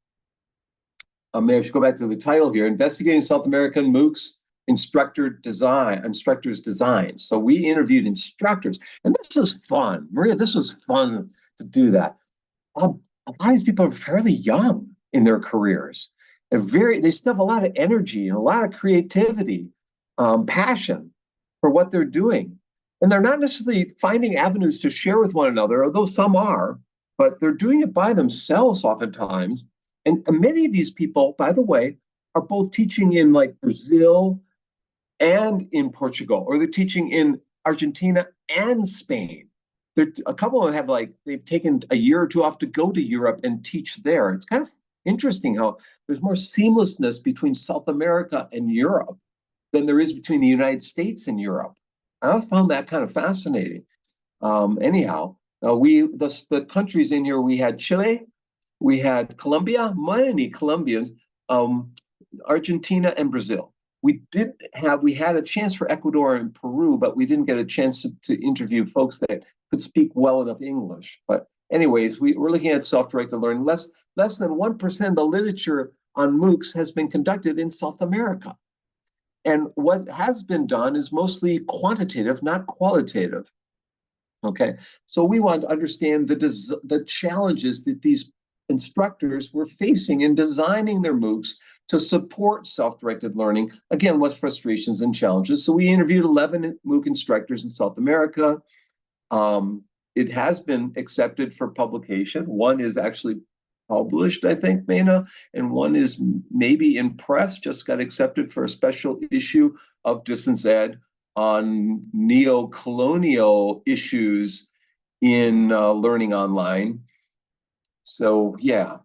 Maybe I should go back to the title here, Investigating South American MOOCs Instructors Design. So we interviewed instructors, and this was fun. Maria, this was fun to do that. A lot of these people are fairly young in their careers. They still have a lot of energy and a lot of creativity, passion for what they're doing. And they're not necessarily finding avenues to share with one another, although some are, but they're doing it by themselves oftentimes. And many of these people, by the way, are both teaching in like Brazil and in Portugal, or they're teaching in Argentina and Spain. A couple of them have they've taken a year or two off to go to Europe and teach there. It's kind of interesting how there's more seamlessness between South America and Europe than there is between the United States and Europe. I always found that kind of fascinating. Anyhow, the countries in here, we had Chile, we had Colombia, many Colombians, Argentina, and Brazil. We had a chance for Ecuador and Peru, but we didn't get a chance to interview folks that could speak well enough English. But anyways, we're looking at self-directed learning. Less than 1% of the literature on MOOCs has been conducted in South America. And what has been done is mostly quantitative, not qualitative. Okay, so we want to understand the challenges that these instructors were facing in designing their MOOCs to support self-directed learning. Again, what's frustrations and challenges? So we interviewed 11 MOOC instructors in South America. It has been accepted for publication. One is actually published, I think, Meina, and one is maybe in press, just got accepted for a special issue of Distance Ed on neo-colonial issues in learning online. So, yeah.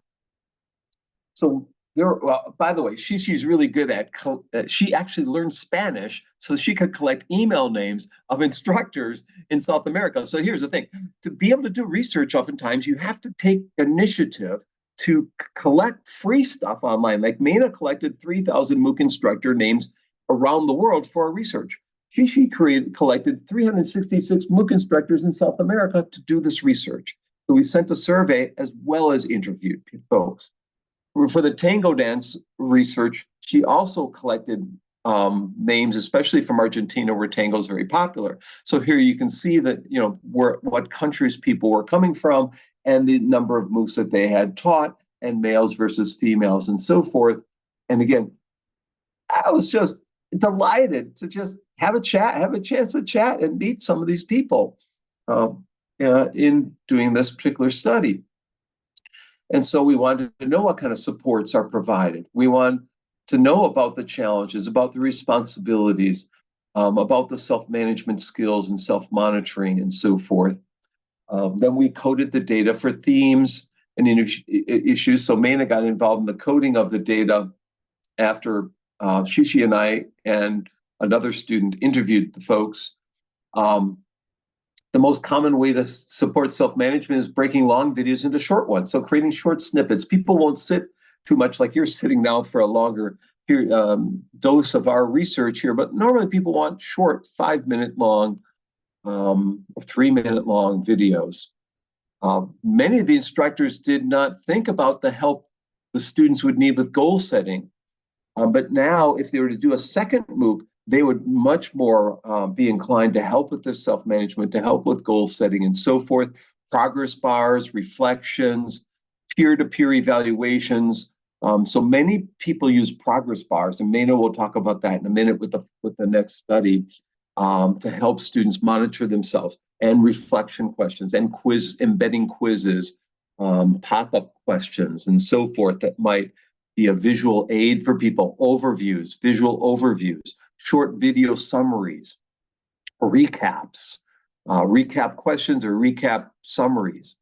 So there, by the way, she's really good at, she actually learned Spanish so she could collect email names of instructors in South America. So here's the thing, to be able to do research, oftentimes you have to take initiative to collect free stuff online. Like Meina collected 3,000 MOOC instructor names around the world for our research. She collected 366 MOOC instructors in South America to do this research. So we sent a survey as well as interviewed folks. For the tango dance research, she also collected names, especially from Argentina, where tango is very popular. So here you can see that, what countries people were coming from and the number of MOOCs that they had taught, and males versus females and so forth. And again, I was just delighted to just have a chance to chat and meet some of these people in doing this particular study. And so we wanted to know what kind of supports are provided. We want to know about the challenges, about the responsibilities, about the self-management skills and self-monitoring and so forth. Then we coded the data for themes and issues. So Meina got involved in the coding of the data after Shishi and I and another student interviewed the folks. The most common way to support self-management is breaking long videos into short ones. So creating short snippets. People won't sit too much like you're sitting now for a longer dose of our research here, but normally people want short 5-minute long or 3-minute long videos. Many of the instructors did not think about the help the students would need with goal setting. But now, if they were to do a second MOOC, they would much more be inclined to help with their self-management, to help with goal setting and so forth, progress bars, reflections, peer-to-peer evaluations. So many people use progress bars, and Meina will talk about that in a minute with the next study, to help students monitor themselves, and reflection questions and embedding quizzes, pop-up questions and so forth that might be a visual aid for people, visual overviews, short video summaries, recaps, recap questions or recap summaries.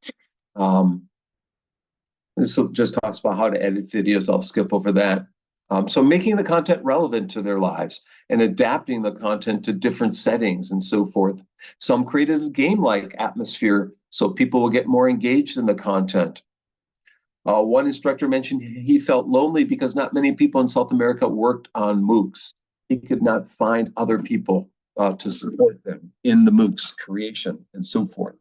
This just talks about how to edit videos. I'll skip over that. So making the content relevant to their lives and adapting the content to different settings and so forth. Some created a game-like atmosphere so people will get more engaged in the content. One instructor mentioned he felt lonely because not many people in South America worked on MOOCs. He could not find other people to support them in the MOOCs creation and so forth.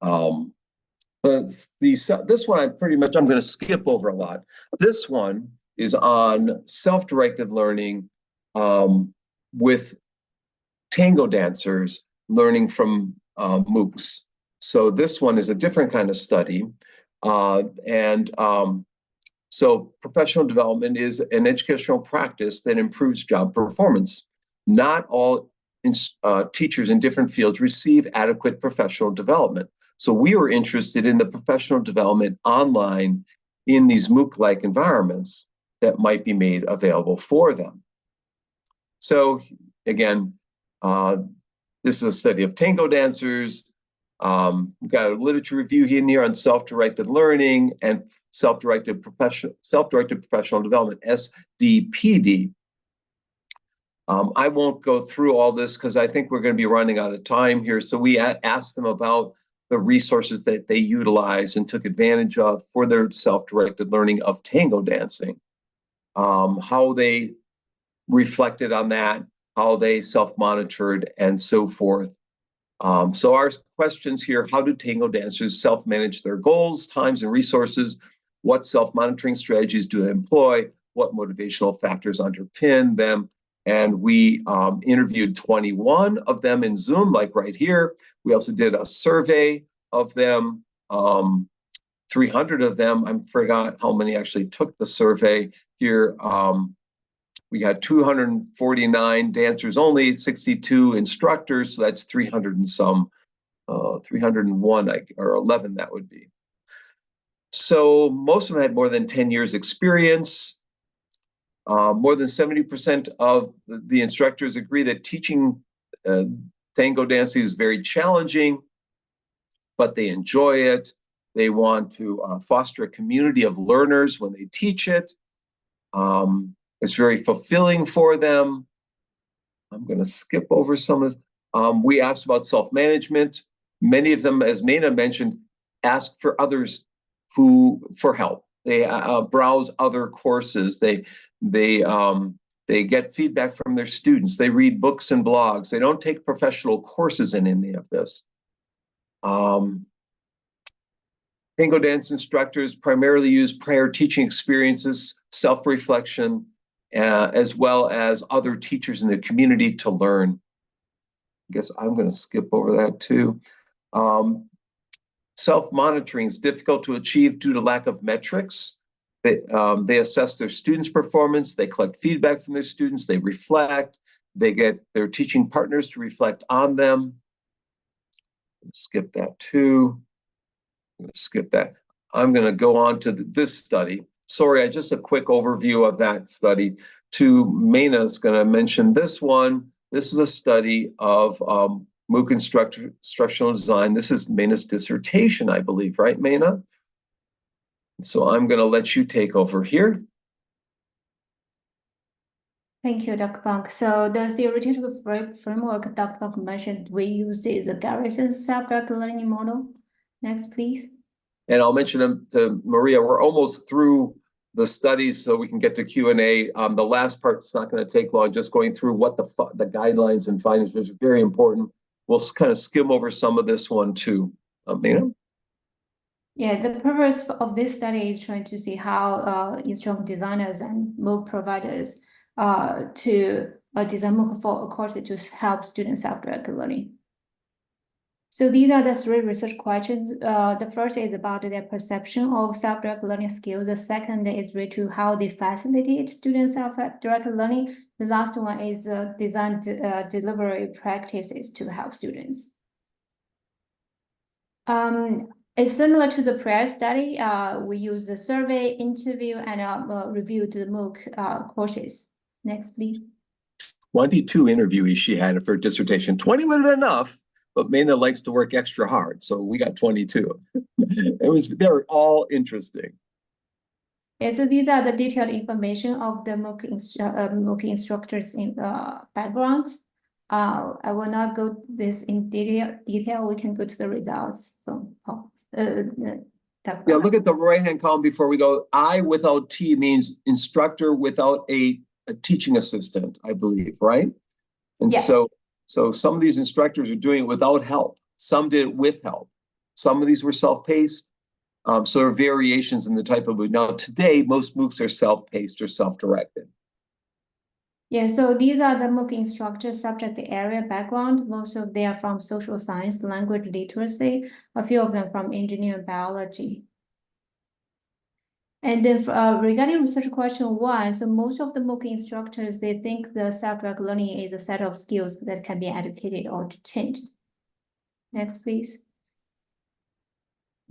But this one I'm going to skip over a lot. This one is on self-directed learning with tango dancers learning from MOOCs. So this one is a different kind of study. So professional development is an educational practice that improves job performance. Not all teachers in different fields receive adequate professional development. So we were interested in the professional development online in these MOOC-like environments that might be made available for them. So again, this is a study of tango dancers. We've got a literature review here on self-directed learning and self-directed professional development, SDPD. I won't go through all this because I think we're going to be running out of time here. So we asked them about the resources that they utilize and took advantage of for their self-directed learning of tango dancing, how they reflected on that, how they self-monitored, and so forth. So our questions here: how do tango dancers self-manage their goals, times, and resources? What self-monitoring strategies do they employ? What motivational factors underpin them? And we interviewed 21 of them in Zoom, like right here. We also did a survey of them, 300 of them. I forgot how many actually took the survey here. We had 249 dancers only, 62 instructors, so that's 300 and some, 301 or 11 that would be. So most of them had more than 10 years experience. More than 70% of the instructors agree that teaching tango dancing is very challenging, but they enjoy it. They want to foster a community of learners when they teach it. It's very fulfilling for them. I'm going to skip over some of this. We asked about self-management. Many of them, as Meina mentioned, ask for others for help. They browse other courses. They get feedback from their students. They read books and blogs. They don't take professional courses in any of this. Tango dance instructors primarily use prior teaching experiences, self-reflection, as well as other teachers in the community to learn. I guess I'm going to skip over that too. Self-monitoring is difficult to achieve due to lack of metrics. They assess their students' performance, they collect feedback from their students, they reflect, they get their teaching partners to reflect on them. Skip that too. I'm going to skip that. I'm going to go on to this study. Sorry, just a quick overview of that study. Meina is going to mention this one. This is a study of MOOC instructional design. This is Meina's dissertation, I believe, right, Meina? So I'm going to let you take over here. Thank you, Dr. Bonk. So the theoretical framework Dr. Bonk mentioned we use is a Garrison's self-directed learning model. Next, please. And I'll mention them to Maria. We're almost through the studies, so we can get to Q&A. The last part is not going to take long, just going through what the guidelines and findings, which is very important. We'll kind of skim over some of this one too. Meina? Yeah, the purpose of this study is trying to see how instructional designers and MOOC providers to design MOOC for courses to help students self-directed learning. So these are the three research questions. The first is about their perception of self-directed learning skills. The second is related to how they facilitate students self-directed learning. The last one is design delivery practices to help students. It's similar to the prior study. We use the survey, interview, and reviewed the MOOC courses. Next, please. 22 interviewees she had for her dissertation. 20 would have been enough, but Meina likes to work extra hard, so we got 22. They're all interesting. Yeah, so these are the detailed information of the MOOC instructors in backgrounds. I will not go this in detail. We can go to the results. So, yeah, look at the right-hand column before we go. I without T means instructor without a teaching assistant, I believe, right? And yeah. So some of these instructors are doing it without help. Some did it with help. Some of these were self-paced. So there are variations in the type of MOOC. Now today, most MOOCs are self-paced or self-directed. Yeah, so these are the MOOC instructors' subject area background. Most of them are from social science, language literacy, a few of them from engineering biology. And then regarding research question 1, so most of the MOOC instructors, they think the self-directed learning is a set of skills that can be educated or changed. Next, please.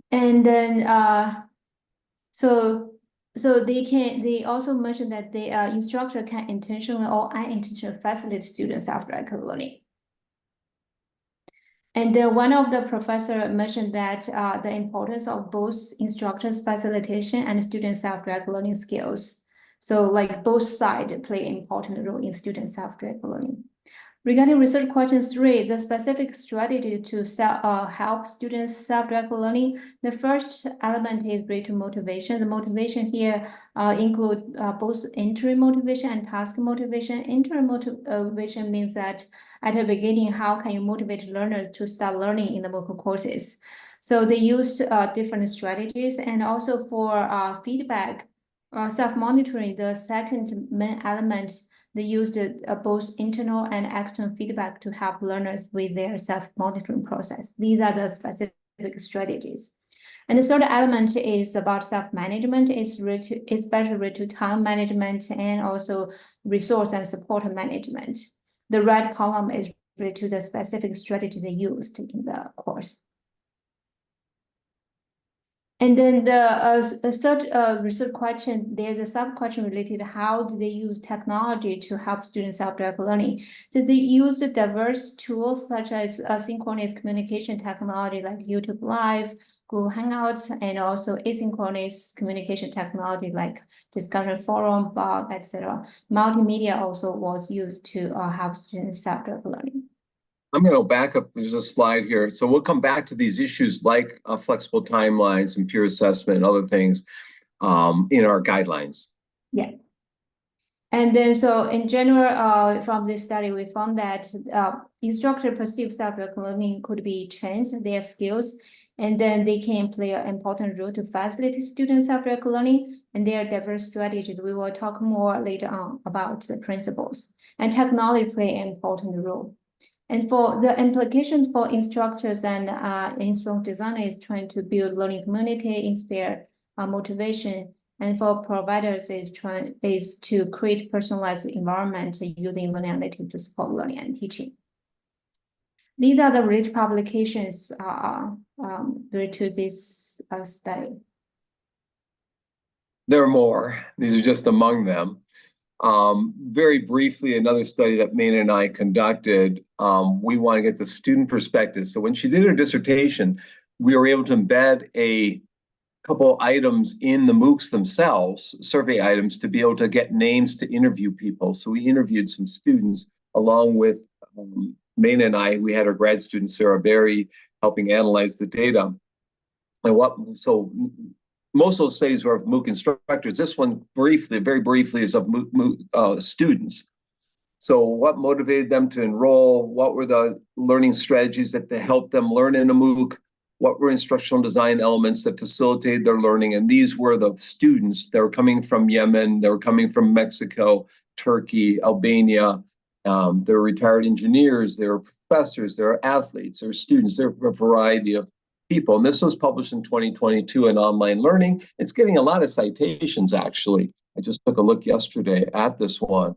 And then so they also mentioned that the instructor can intentionally or unintentionally facilitate student self-directed learning. And then one of the professor mentioned that the importance of both instructors facilitation and student self-directed learning skills. So like both sides play an important role in student self-directed learning. Regarding research question 3, the specific strategy to help students self-directed learning, the first element is related to motivation. The motivation here include both entry motivation and task motivation. Entry motivation means that at the beginning, how can you motivate learners to start learning in the MOOC courses? So they use different strategies, and also for feedback, self-monitoring, the second main element. They used both internal and external feedback to help learners with their self-monitoring process. These are the specific strategies. And the third element is about self-management. It's especially related to time management and also resource and support management. The red column is related to the specific strategy they used in the course. And then the third research question, there's a sub-question related to how do they use technology to help students self-directed learning. So they use diverse tools such as synchronous communication technology like YouTube Live, Google Hangouts, and also asynchronous communication technology like discussion forum, blog, etc. Multimedia also was used to help students self-directed learning. I'm going to back up. There's a slide here. So we'll come back to these issues like flexible timelines and peer assessment and other things in our guidelines. Yeah. And then, so in general, from this study, we found that instructor perceived self-directed learning could be changed their skills, and then they can play an important role to facilitate student self-directed learning, and there are diverse strategies. We will talk more later on about the principles, and technology play an important role. And for the implications for instructors and instructional designers trying to build learning community, inspire motivation, and for providers is to create personalized environment using learning analytics to support learning and teaching. These are the rich publications related to this study. There are more. These are just among them. Very briefly, another study that Meina and I conducted, we want to get the student perspective. So when she did her dissertation, we were able to embed a couple items in the MOOCs themselves, survey items, to be able to get names to interview people. So we interviewed some students along with Meina and I. We had our grad student, Sarah Berry, helping analyze the data. And so most of those studies are of MOOC instructors. This one briefly, very briefly, is of MOOC students. So what motivated them to enroll? What were the learning strategies that helped them learn in a MOOC? What were instructional design elements that facilitated their learning? And these were the students that were coming from Yemen, they were coming from Mexico, Turkey, Albania. They were retired engineers, they were professors, they were athletes, they were students, they were a variety of people. And this was published in 2022 in Online Learning. It's getting a lot of citations, actually. I just took a look yesterday at this one.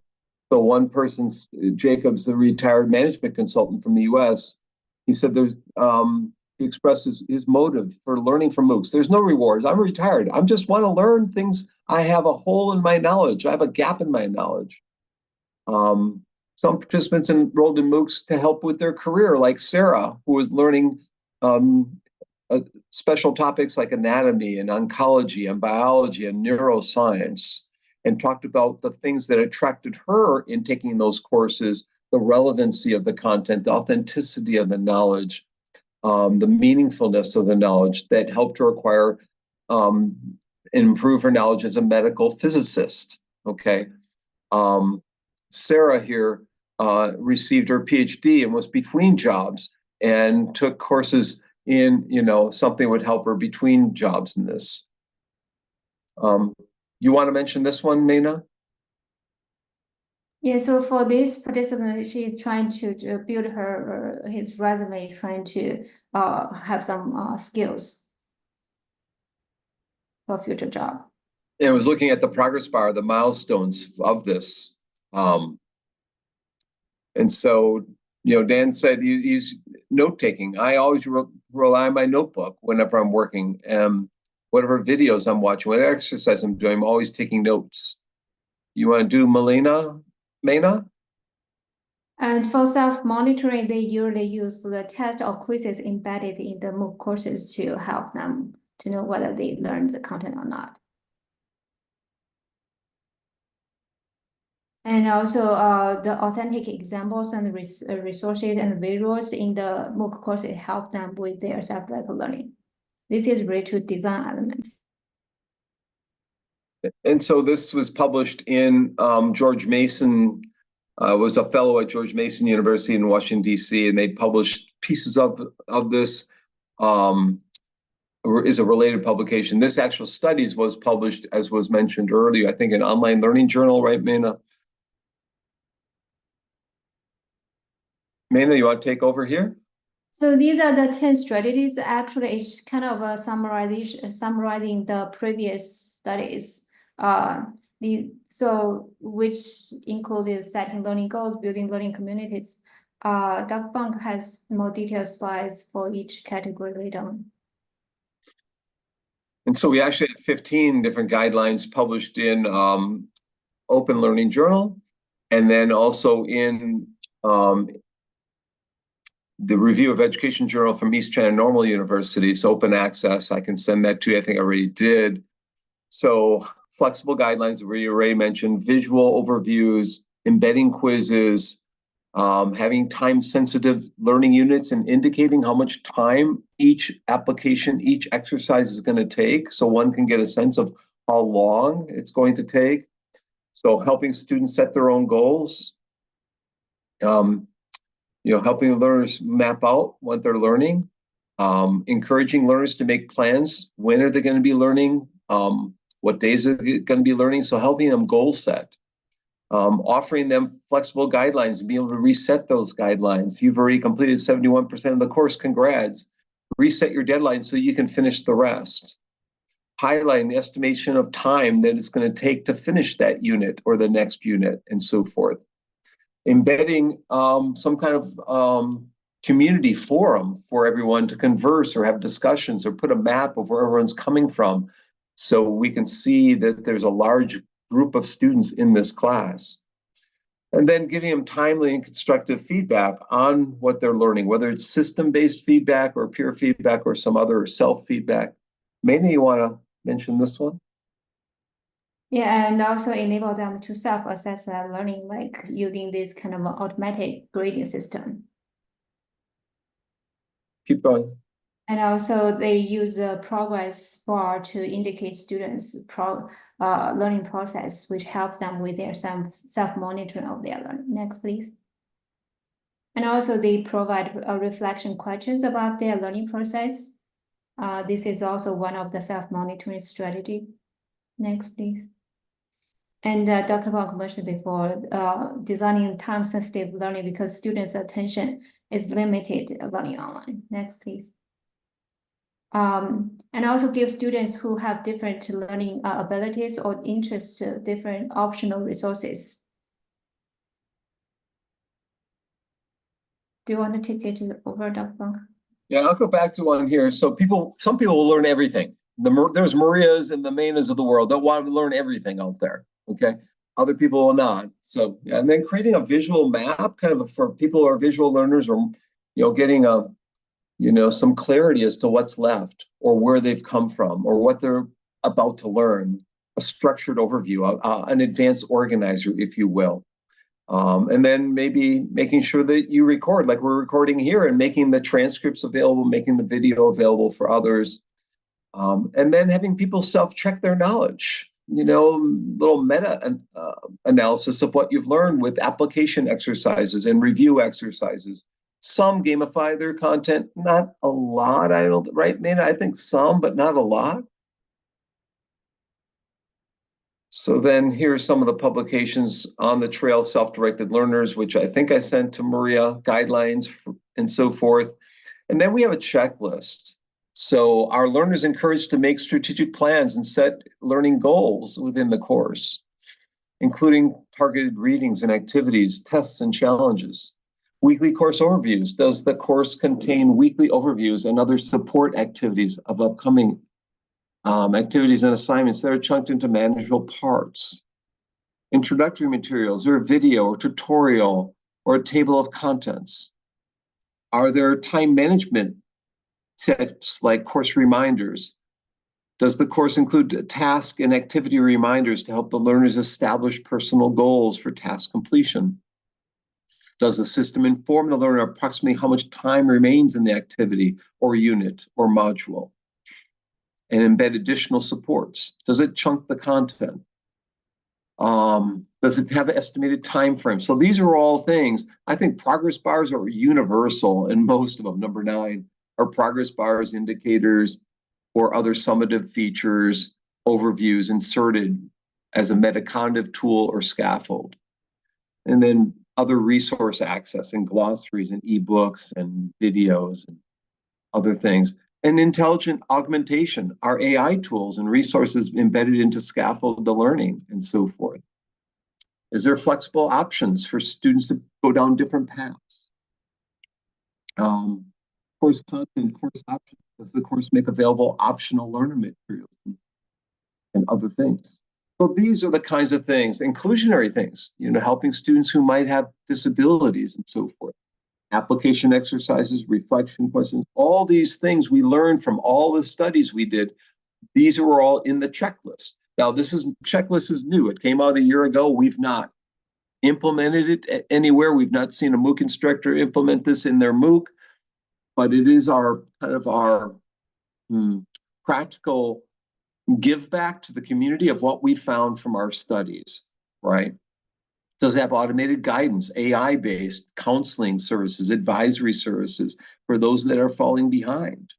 So one person, Jacobs, a retired management consultant from the US, he said he expressed his motive for learning from MOOCs. There's no rewards. I'm retired. I just want to learn things. I have a hole in my knowledge. I have a gap in my knowledge. Some participants enrolled in MOOCs to help with their career, like Sarah, who was learning special topics like anatomy and oncology and biology and neuroscience, and talked about the things that attracted her in taking those courses, the relevancy of the content, the authenticity of the knowledge, the meaningfulness of the knowledge that helped her acquire and improve her knowledge as a medical physicist. Okay. Sarah here received her PhD and was between jobs and took courses in, something would help her between jobs in this. You want to mention this one, Meina? Yeah, so for this participant, she's trying to build his resume, trying to have some skills for future job. and was looking at the progress bar, the milestones of this. And so, Dan said he's note-taking. I always rely on my notebook whenever I'm working. Whatever videos I'm watching, whatever exercise I'm doing, I'm always taking notes. You want to do Meina? And for self-monitoring, they usually use the test or quizzes embedded in the MOOC courses to help them to know whether they learned the content or not. And also the authentic examples and resources and visuals in the MOOC courses help them with their self-directed learning. This is related to design elements. And so this was published in George Mason, was a fellow at George Mason University in Washington, D.C., and they published pieces of this, is a related publication. This actual studies was published, as was mentioned earlier, I think in Online Learning Journal, right, Meina? Meina, you want to take over here? So these are the 10 strategies. Actually, it's kind of a summarizing the previous studies. Which included setting learning goals, building learning communities. Dr. Bonk has more detailed slides for each category later on. And so we actually have 15 different guidelines published in Open Learning Journal, and then also in the Review of Education Journal from East China Normal University. It's open access. I can send that to you. I think I already did. So flexible guidelines that we already mentioned, visual overviews, embedding quizzes, having time-sensitive learning units and indicating how much time each application, each exercise is going to take, so one can get a sense of how long it's going to take. So helping students set their own goals, helping learners map out what they're learning, encouraging learners to make plans. When are they going to be learning? What days are they going to be learning? So helping them goal set. Offering them flexible guidelines and be able to reset those guidelines. You've already completed 71% of the course, congrats. Reset your deadline so you can finish the rest. Highlighting the estimation of time that it's going to take to finish that unit or the next unit and so forth. Embedding some kind of community forum for everyone to converse or have discussions or put a map of where everyone's coming from so we can see that there's a large group of students in this class. And then giving them timely and constructive feedback on what they're learning, whether it's system-based feedback or peer feedback or some other self-feedback. Meina, you want to mention this one? Yeah, and also enable them to self-assess their learning, like using this kind of automatic grading system. Keep going. And also they use the progress bar to indicate students' learning process, which helps them with their self-monitoring of their learning. Next, please. And also they provide reflection questions about their learning process. This is also one of the self-monitoring strategy. Next, please. And Dr. Bonk mentioned before, designing time-sensitive learning because students' attention is limited learning online. Next, please. And also give students who have different learning abilities or interests different optional resources. Do you want to take it over, Dr. Bonk? Yeah, I'll go back to one here. So some people will learn everything. There's Marias and the Meinas of the world that want to learn everything out there. Okay, other people will not. So yeah, and then creating a visual map, kind of for people who are visual learners, or getting some clarity as to what's left or where they've come from or what they're about to learn. A structured overview, an advanced organizer, if you will. And then maybe making sure that you record like we're recording here and making the transcripts available, making the video available for others. And then having people self-check their knowledge, little meta analysis of what you've learned with application exercises and review exercises. Some gamify their content, not a lot, right, Meina? I think some, but not a lot. So then here's some of the publications on the trail of self-directed learners, which I think I sent to Maria, guidelines and so forth. And then we have a checklist. So our learners encouraged to make strategic plans and set learning goals within the course, including targeted readings and activities, tests and challenges. Weekly course overviews. Does the course contain weekly overviews and other support activities of upcoming activities and assignments that are chunked into manageable parts? Introductory materials, or a video or tutorial or a table of contents? Are there time management tips like course reminders? Does the course include task and activity reminders to help the learners establish personal goals for task completion? Does the system inform the learner approximately how much time remains in the activity or unit or module? And embed additional supports? Does it chunk the content? Does it have an estimated time frame? So these are all things. I think progress bars are universal in most of them. Number 9 are progress bars, indicators, or other summative features, overviews inserted as a metacognitive tool or scaffold. And then other resource access and glossaries and ebooks and videos and other things. And intelligent augmentation, our AI tools and resources embedded into scaffold the learning and so forth. Is there flexible options for students to go down different paths? Course content, course options. Does the course make available optional learner materials and other things? So these are the kinds of things, inclusionary things, helping students who might have disabilities and so forth. Application exercises, reflection questions, all these things we learned from all the studies we did. These were all in the checklist. Now, checklist is new. It came out a year ago. We've not implemented it anywhere. We've not seen a MOOC instructor implement this in their MOOC, but it is our practical give back to the community of what we found from our studies, right? Does it have automated guidance, AI-based counseling services, advisory services for those that are falling behind?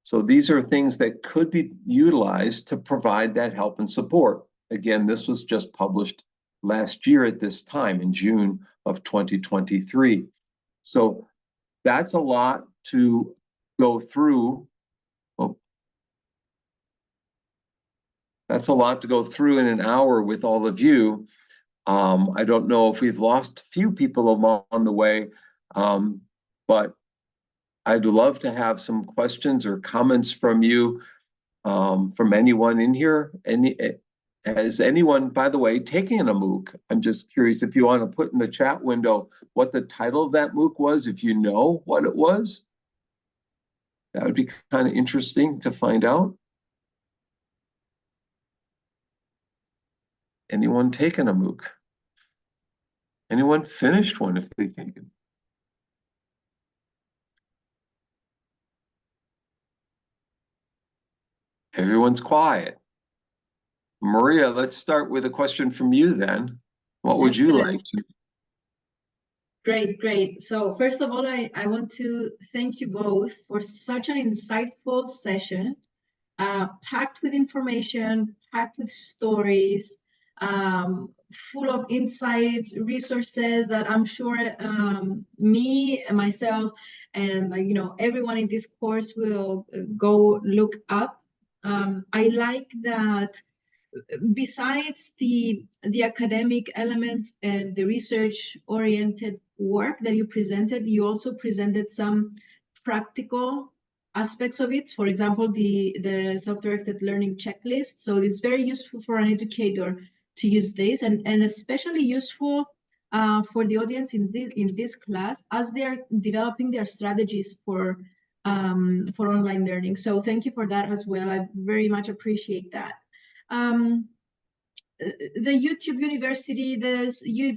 So these are things that could be utilized to provide that help and support. Again, this was just published last year at this time in June of 2023. So that's a lot to go through. That's a lot to go through in an hour with all of you. I don't know if we've lost a few people along the way, but I'd love to have some questions or comments from you, from anyone in here. Has anyone, by the way, taken a MOOC? I'm just curious if you want to put in the chat window what the title of that MOOC was, if you know what it was. That would be kind of interesting to find out. Anyone taken a MOOC? Anyone finished one if they taken? Everyone's quiet. Maria, let's start with a question from you then. What would you like to? Great. So first of all, I want to thank you both for such an insightful session, packed with information, packed with stories, full of insights, resources that I'm sure me and myself and everyone in this course will go look up. I like that besides the academic element and the research oriented work that you presented, you also presented some practical aspects of it. For example, the self-directed learning checklist. So it's very useful for an educator to use this, and especially useful for the audience in this class as they're developing their strategies for online learning. So thank you for that as well. I very much appreciate that. The YouTube University, the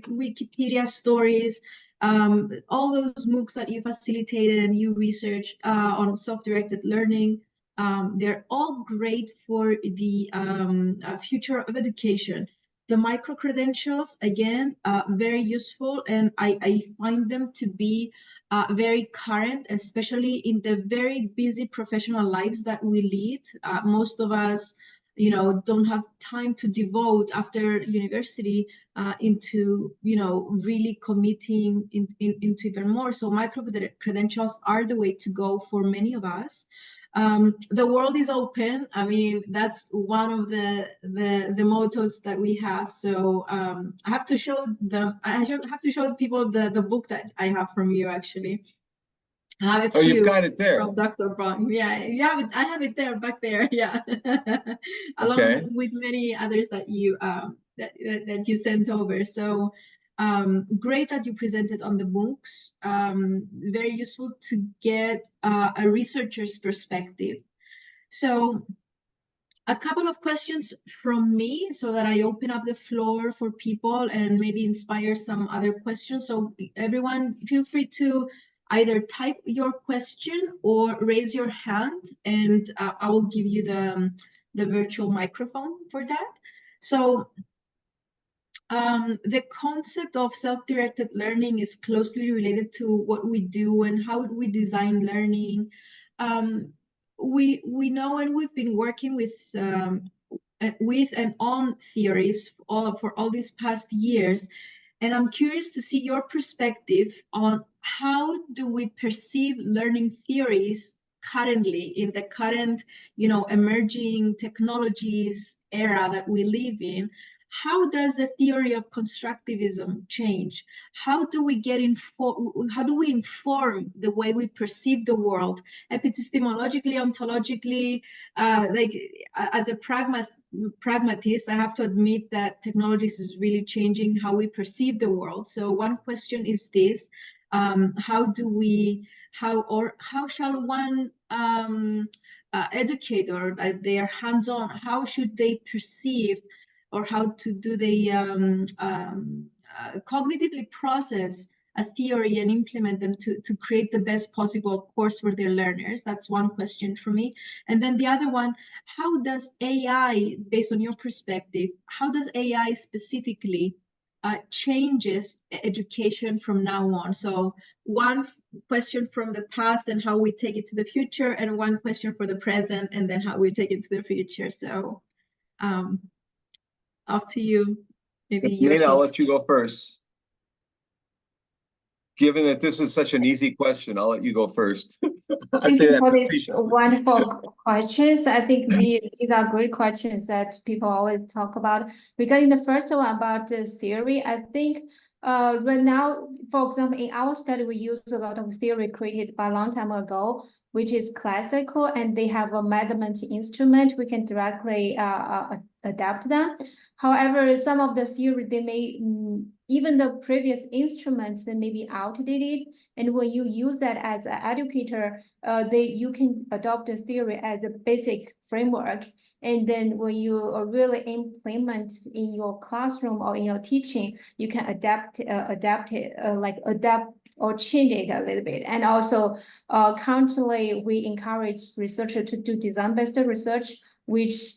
Wikipedia stories, all those MOOCs that you facilitated and you researched on self-directed learning, they're all great for the future of education. The micro-credentials, again, very useful, and I find them to be very current, especially in the very busy professional lives that we lead. Most of us don't have time to devote after university into really committing into even more. So micro credentials are the way to go for many of us. The world is open. I mean, that's one of the mottos that we have. So I have to show people the book that I have from you, actually. I have a Oh, you've few got it there. from Dr. Bonk. Yeah, I have it there, back there. Yeah, along Okay. with many others that you that you sent over. So great that you presented on the books. Very useful to get a researcher's perspective. So a couple of questions from me so that I open up the floor for people and maybe inspire some other questions. So everyone, feel free to either type your question or raise your hand, and I will give you the virtual microphone for that. So the concept of self-directed learning is closely related to what we do and how we design learning. We know, and we've been working with and on theories for all these past years, and I'm curious to see your perspective on how do we perceive learning theories currently in the current, emerging technologies era that we live in. How does the theory of constructivism change? How do we inform the way we perceive the world, epistemologically, ontologically? As a pragmatist, I have to admit that technology is really changing how we perceive the world. So one question is this: how shall one educator, they are hands-on, how should they perceive, or how do they cognitively process a theory and implement them to create the best possible course for their learners? That's one question for me. And then the other one: how does AI, based on your perspective, how does AI specifically changes education from now on? So one question from the past and how we take it to the future, and one question for the present and then how we take it to the future. So off to you. Maybe your Meina, I'll thoughts. let you go first. Given that this is such an easy question, I'll let you go first. I Thank say you that for these facetiously. wonderful questions. I think these are great questions that people always talk about. Regarding the first one about the theory, I think right now, for example, in our study, we use a lot of theory created by a long time ago, which is classical, and they have a measurement instrument. We can directly adapt them. However, some of the theory, they may, even the previous instruments, they may be outdated. And when you use that as an educator, you can adopt the theory as a basic framework. And then when you really implement in your classroom or in your teaching, you can adapt or change it a little bit. And also, currently, we encourage researchers to do design-based research, which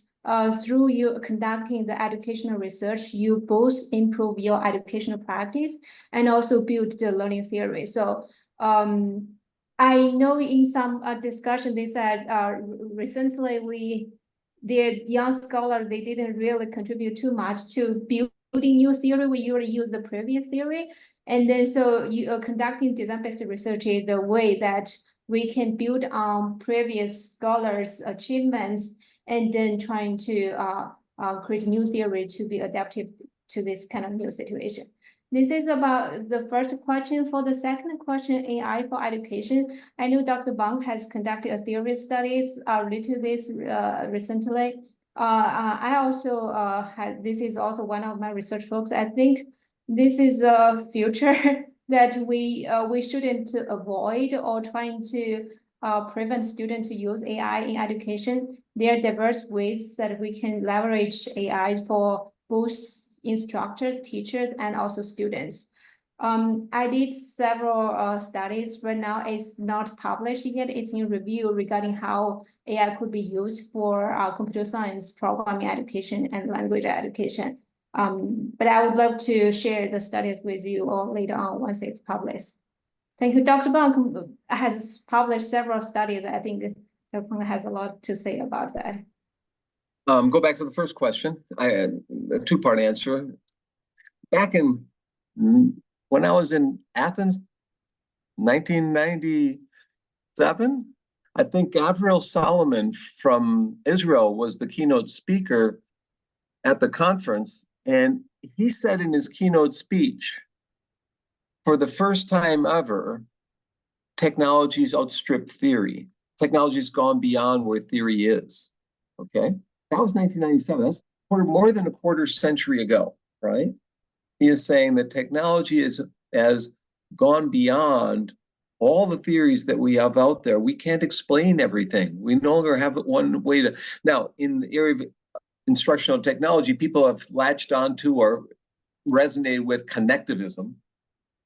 through you conducting the educational research, you both improve your educational practice and also build the learning theory. So I know in some discussion, they said recently the young scholars, they didn't really contribute too much to building new theory. We usually use the previous theory. And then so you are conducting design-based research is the way that we can build on previous scholars' achievements and then trying to create new theory to be adaptive to this kind of new situation. This is about the first question. For the second question, AI for education, I know Dr. Bonk has conducted a theory studies related to this recently. I also this is also one of my research folks. I think this is a future that we shouldn't avoid or trying to prevent students to use AI in education. There are diverse ways that we can leverage AI for both instructors, teachers, and also students. I did several studies. Right now, it's not published yet. It's in review regarding how AI could be used for computer science, programming education, and language education. But I would love to share the studies with you all later on once it's published. Thank you. Dr. Bonk has published several studies. I think Dr. Bonk has a lot to say about that. Go back to the first question. I had a two-part answer. Back in when I was in Athens, 1997, I think Gabriel Solomon from Israel was the keynote speaker at the conference, and he said in his keynote speech, for the first time ever, technology's outstripped theory. Technology's gone beyond where theory is. Okay, that was 1997. That's more than a quarter century ago, right? He is saying that technology has gone beyond all the theories that we have out there. We can't explain everything. We no longer have one way to. Now, in the area of instructional technology, people have latched onto or resonated with connectivism.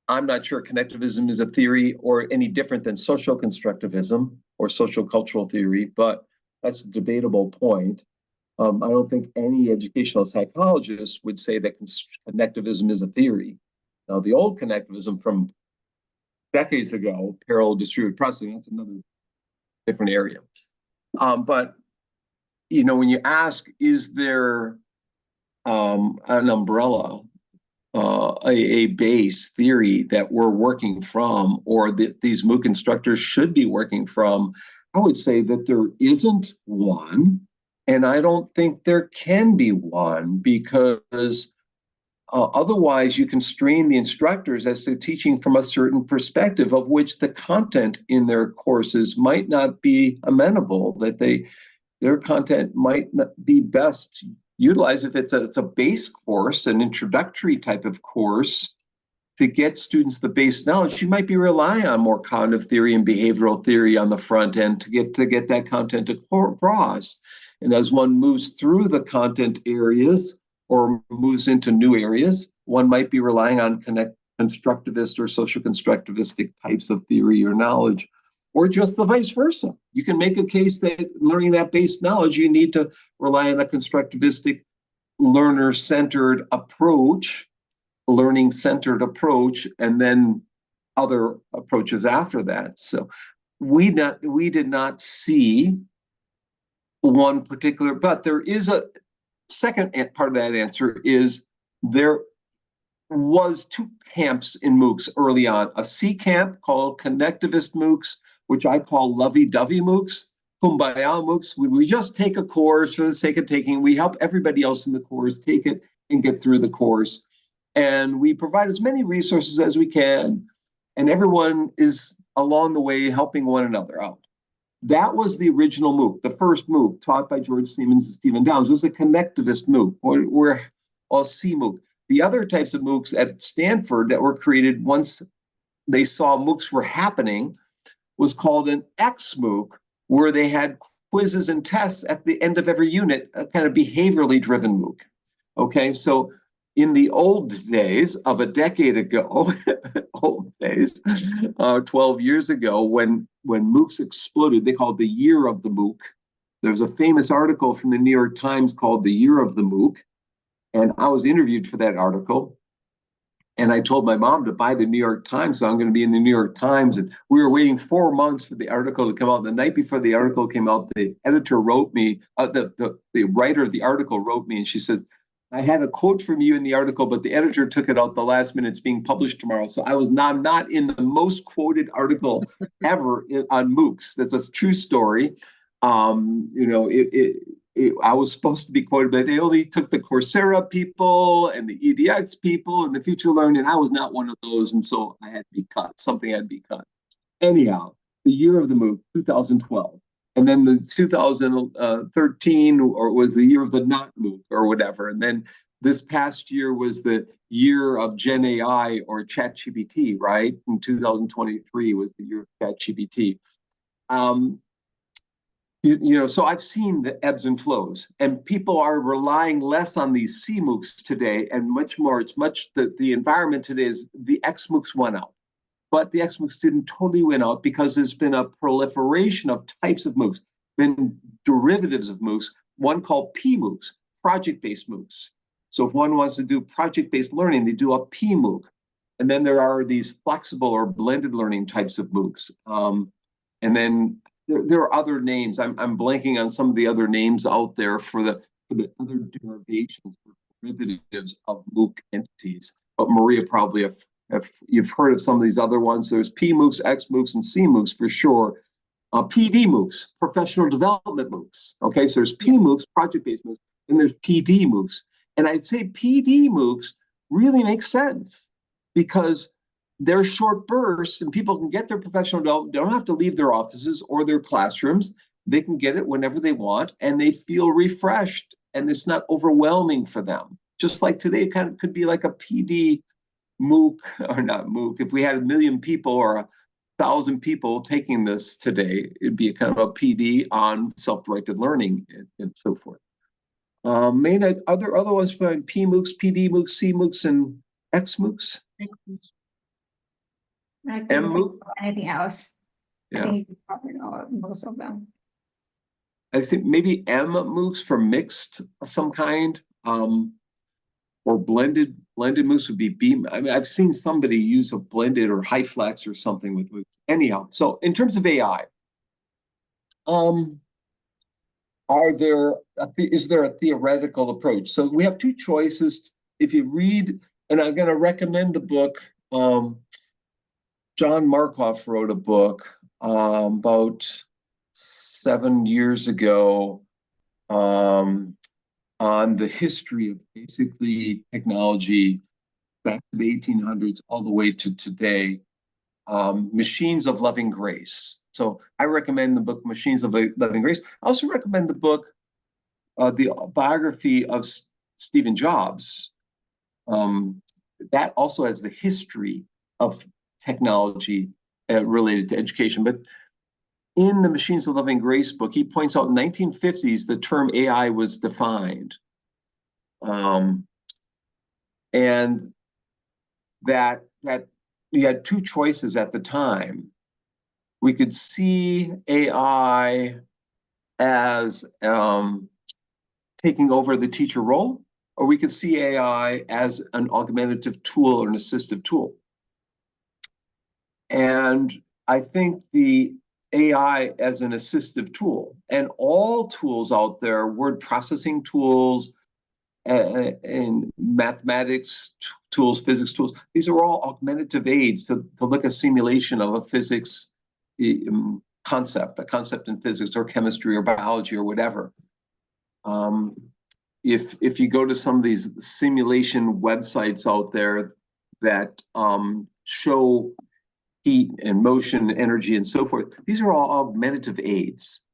I'm not sure connectivism is a theory or any different than social constructivism or social cultural theory, but that's a debatable point. I don't think any educational psychologist would say that connectivism is a theory. Now, the old connectivism from decades ago, parallel distributed processing, that's another different area. But, you know, when you ask, is there an umbrella, a base theory that we're working from, or that these MOOC instructors should be working from, I would say that there isn't one. And I don't think there can be one, because otherwise you constrain the instructors as to teaching from a certain perspective, of which the content in their courses might not be amenable, that their content might not be best utilized if it's a base course, an introductory type of course, to get students the base knowledge. You might be relying on more cognitive theory and behavioral theory on the front end to get that content across. And as one moves through the content areas or moves into new areas, one might be relying on constructivist or social constructivistic types of theory or knowledge, or just the vice versa. You can make a case that learning that base knowledge, you need to rely on a constructivistic, learner-centered approach, learning-centered approach, and then other approaches after that. So we did not see one particular, but there is a second part of that answer is there was two camps in MOOCs early on, a C camp called connectivist MOOCs, which I call lovey-dovey MOOCs, kumbaya MOOCs. We just take a course for the sake of taking. We help everybody else in the course take it and get through the course. And we provide as many resources as we can. And everyone is along the way helping one another out. That was the original MOOC. The first MOOC taught by George Siemens and Stephen Downes was a connectivist MOOC, or C MOOC. The other types of MOOCs at Stanford that were created once they saw MOOCs were happening was called an X MOOC, where they had quizzes and tests at the end of every unit, a kind of behaviorally driven MOOC. Okay, so in the old days of a decade ago, 12 years ago, when MOOCs exploded, they called the year of the MOOC. There's a famous article from the New York Times called The Year of the MOOC. And I was interviewed for that article. And I told my mom to buy the New York Times, so I'm going to be in the New York Times. And we were waiting 4 months for the article to come out. The night before the article came out, the editor wrote me, the writer of the article wrote me, and she said, I had a quote from you in the article, but the editor took it out the last minute. It's being published tomorrow. So I'm not in the most quoted article ever on MOOCs. That's a true story. I was supposed to be quoted, but they only took the Coursera people and the EDX people and the Future Learning, and I was not one of those, and so I had to be cut. Something had to be cut. Anyhow, the year of the MOOC, 2012. And then the 2013 or was the year of the not MOOC or whatever. And then this past year was the year of Gen AI or ChatGPT, right? In 2023 was the year of ChatGPT. So I've seen the ebbs and flows, and people are relying less on these C MOOCs today and much more. The environment today is the X MOOCs went out. But the X MOOCs didn't totally win out because there's been a proliferation of types of MOOCs, been derivatives of MOOCs, one called P MOOCs, project-based MOOCs. So if one wants to do project-based learning, they do a P MOOC. And then there are these flexible or blended learning types of MOOCs. And then there are other names. I'm blanking on some of the other names out there for the other derivations or derivatives of MOOC entities. But Maria probably if you've heard of some of these other ones, there's P MOOCs, X MOOCs, and C MOOCs for sure. PD MOOCs, professional development MOOCs. Okay, so there's PMOOCs, project-based MOOCs, and there's PD MOOCs. And I'd say PD MOOCs really make sense because they're short bursts and people can get their professional development. They don't have to leave their offices or their classrooms. They can get it whenever they want and they feel refreshed and it's not overwhelming for them. Just like today, it kind of could be like a PD MOOC, or not MOOC. If we had 1 million people or 1,000 people taking this today, it'd be a kind of a PD on self-directed learning and so forth. Meina, are there other ones for PMOOCs, PD MOOCs, C MOOCs, and X MOOCs? M MOOC? Anything else? Yeah. I think you covered most of them. I think maybe M MOOCs for mixed of some kind, or blended MOOCs would be B. I mean, I've seen somebody use a blended or HyFlex or something with MOOCs. Anyhow, so in terms of AI, is there a theoretical approach? So we have two choices. If you read, and I'm going to recommend the book. John Markoff wrote a book about 7 years ago on the history of basically technology back to the 1800s all the way to today, Machines of Loving Grace. So I recommend the book Machines of Loving Grace. I also recommend the book, the biography of Stephen Jobs. That also has the history of technology related to education. But in the Machines of Loving Grace book, he points out in the 1950s, the term AI was defined. And that you had two choices at the time. We could see AI as taking over the teacher role, or we could see AI as an augmentative tool or an assistive tool. And I think the AI as an assistive tool, and all tools out there, word processing tools, and mathematics tools, physics tools, these are all augmentative aids to look at a simulation of a physics concept, a concept in physics or chemistry or biology or whatever. If you go to some of these simulation websites out there that show heat and motion, energy, and so forth, these are all augmentative aids.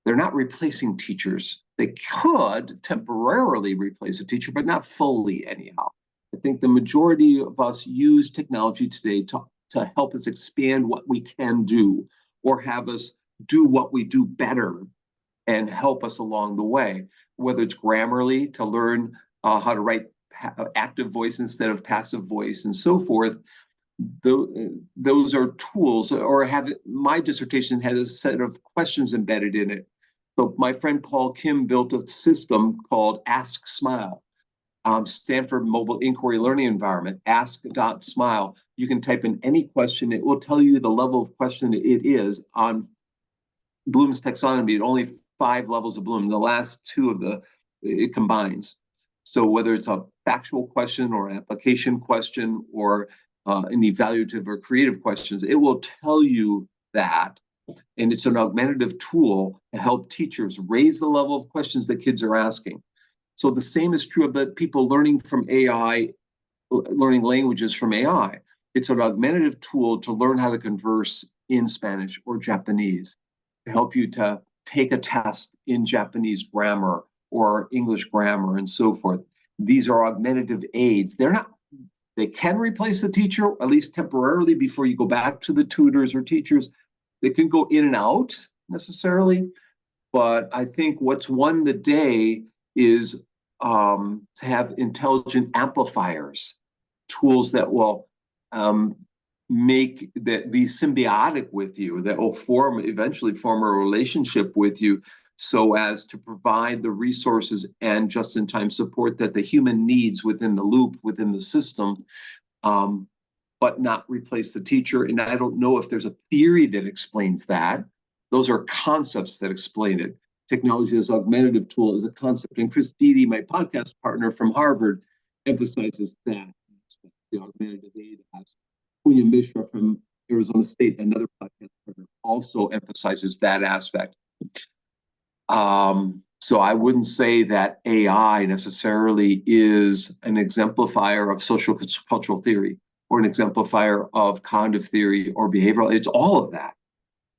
They're not replacing teachers. They could temporarily replace a teacher, but not fully anyhow. I think the majority of us use technology today to help us expand what we can do or have us do what we do better and help us along the way, whether it's Grammarly to learn how to write active voice instead of passive voice and so forth. Those are tools, or my dissertation had a set of questions embedded in it. So my friend Paul Kim built a system called Ask Smile, Stanford Mobile Inquiry Learning Environment, ask.smile. You can type in any question. It will tell you the level of question it is on Bloom's taxonomy. Only 5 levels of Bloom. The last 2 it combines. So whether it's a factual question or an application question or an evaluative or creative questions, it will tell you that. And it's an augmentative tool to help teachers raise the level of questions that kids are asking. So the same is true of the people learning from AI, learning languages from AI. It's an augmentative tool to learn how to converse in Spanish or Japanese, to help you to take a test in Japanese grammar or English grammar and so forth. These are augmentative aids. They can replace the teacher, at least temporarily, before you go back to the tutors or teachers. They can go in and out necessarily, but I think what's won the day is to have intelligent amplifiers, tools that will make that be symbiotic with you, that will eventually form a relationship with you, so as to provide the resources and just-in-time support that the human needs within the loop, within the system, but not replace the teacher. And I don't know if there's a theory that explains that. Those are concepts that explain it. Technology as augmentative tool is a concept. And Chris Dede, my podcast partner from Harvard, emphasizes that. The augmentative aid has Punya Mishra from Arizona State, another podcast partner, also emphasizes that aspect. So I wouldn't say that AI necessarily is an exemplifier of social cultural theory or an exemplifier of cognitive theory or behavioral. It's all of that.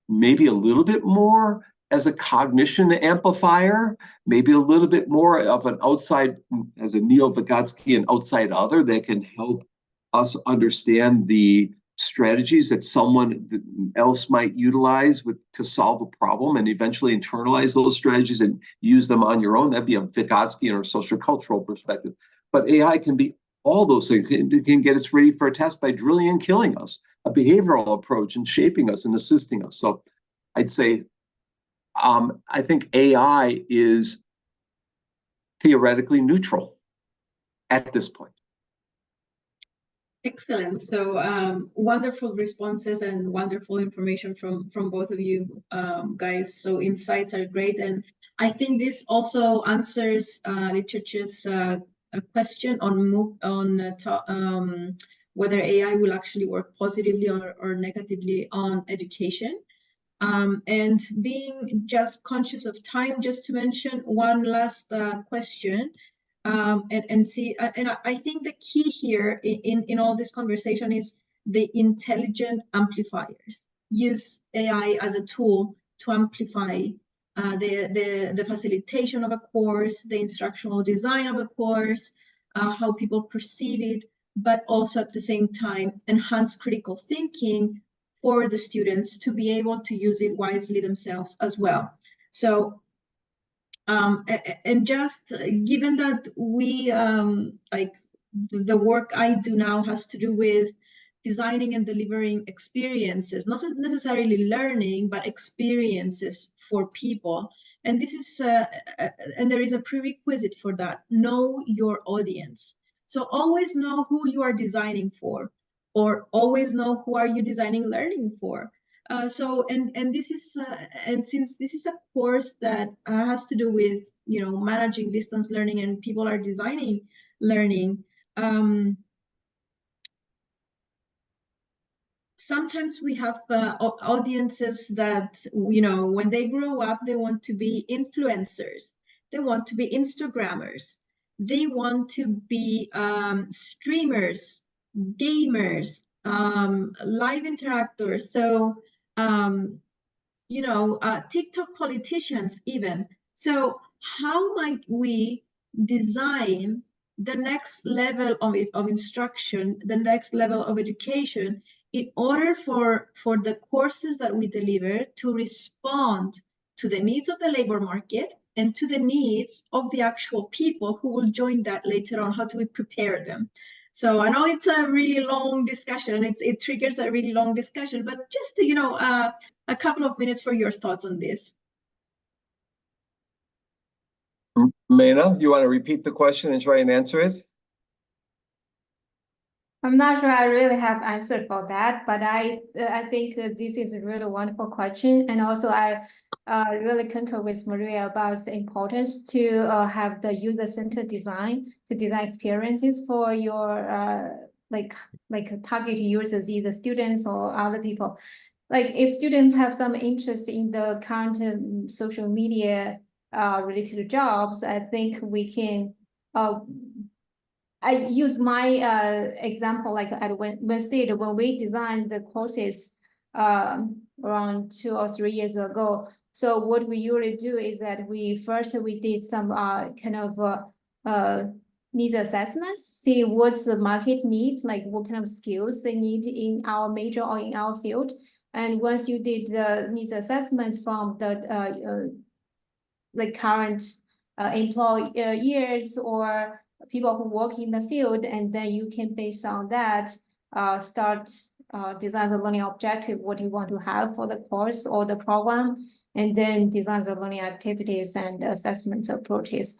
Maybe a little bit more as a cognition amplifier, maybe a little bit more of an outside, as a Neo-Vygotsky, an outside other that can help us understand the strategies that someone else might utilize to solve a problem and eventually internalize those strategies and use them on your own. That'd be a Vygotskian or social cultural perspective. But AI can be all those things. It can get us ready for a test by drilling and killing us, a behavioral approach and shaping us and assisting us. So I'd say I think AI is theoretically neutral at this point. Excellent. So wonderful responses and wonderful information from both of you guys. So insights are great. And I think this also answers Literature's question on whether AI will actually work positively or negatively on education. And being just conscious of time, just to mention one last question. And I think the key here in all this conversation is the intelligent amplifiers. Use AI as a tool to amplify the facilitation of a course, the instructional design of a course, how people perceive it, but also at the same time enhance critical thinking for the students to be able to use it wisely themselves as well. So and just given that we like the work I do now has to do with designing and delivering experiences, not necessarily learning, but experiences for people. And this is and there is a prerequisite for that: know your audience. So always know who you are designing for, or always know who are you designing learning for. And this is and since this is a course that has to do with managing distance learning and people are designing learning, sometimes we have audiences that when they grow up they want to be influencers, they want to be Instagrammers, they want to be streamers, gamers, live interactors. So TikTok politicians even. So how might we design the next level of instruction, the next level of education, in order for the courses that we deliver to respond to the needs of the labor market and to the needs of the actual people who will join that later on? How do we prepare them? So I know it's a really long discussion. It triggers a really long discussion, but just a couple of minutes for your thoughts on this. Meina, you want to repeat the question and try and answer it? I'm not sure I really have answered for that, but I think this is a really wonderful question. And also I really concur with Maria about the importance to have the user-centered design, to design experiences for your like target users, either students or other people. Like if students have some interest in the current social media related jobs, I think we can I use my example like at Wayne State when we designed the courses around 2 or 3 years ago. So what we usually do is that we did some kind of needs assessments, see what's the market need, like what kind of skills they need in our major or in our field. And once you did the needs assessments from the like current employers or people who work in the field, and then you can, based on that, start design the learning objective, what you want to have for the course or the program, and then design the learning activities and assessments approaches.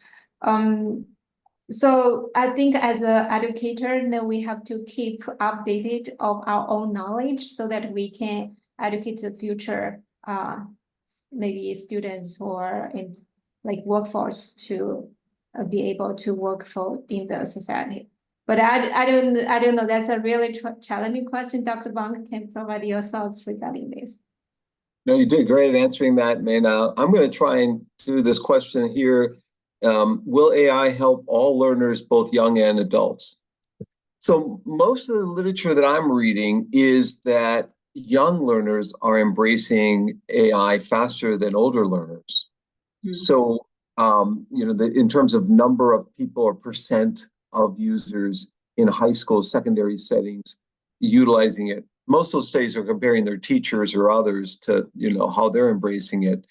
So I think as an educator, then we have to keep updated of our own knowledge so that we can educate the future maybe students or in like workforce to be able to work in the society. But I don't know. That's a really challenging question. Dr. Bonk can provide your thoughts regarding this. No, you did great at answering that, Maina. I'm going to try and do this question here. Will AI help all learners, both young and adults? So most of the literature that I'm reading is that young learners are embracing AI faster than older learners. So, in terms of number of people or percent of users in high school, secondary settings utilizing it, most of those studies are comparing their teachers or others to, how they're embracing it.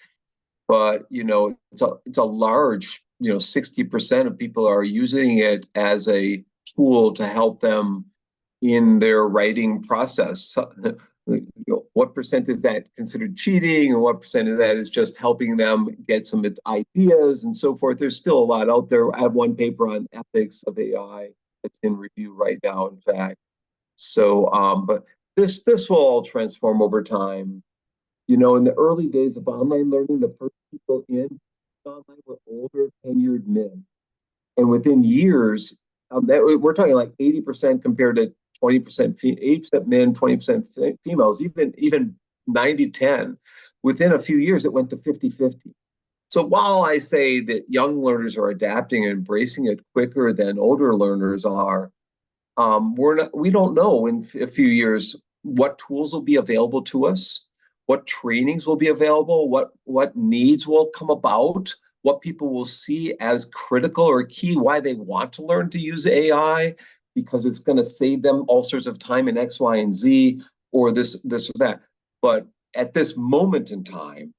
But, it's a large, 60% of people are using it as a tool to help them in their writing process. What percent is that considered cheating, and what percent of that is just helping them get some ideas and so forth? There's still a lot out there. I have one paper on ethics of AI that's in review right now, in fact. So, but this will all transform over time. In the early days of online learning, the first people in online were older, tenured men. And within years, we're talking like 80% compared to 20%, 80% men, 20% females, even 90-10. Within a few years, it went to 50-50. So while I say that young learners are adapting and embracing it quicker than older learners are, we don't know in a few years what tools will be available to us, what trainings will be available, what needs will come about, what people will see as critical or key, why they want to learn to use AI, because it's going to save them all sorts of time in X, Y, and Z, or this or that. But at this moment in time,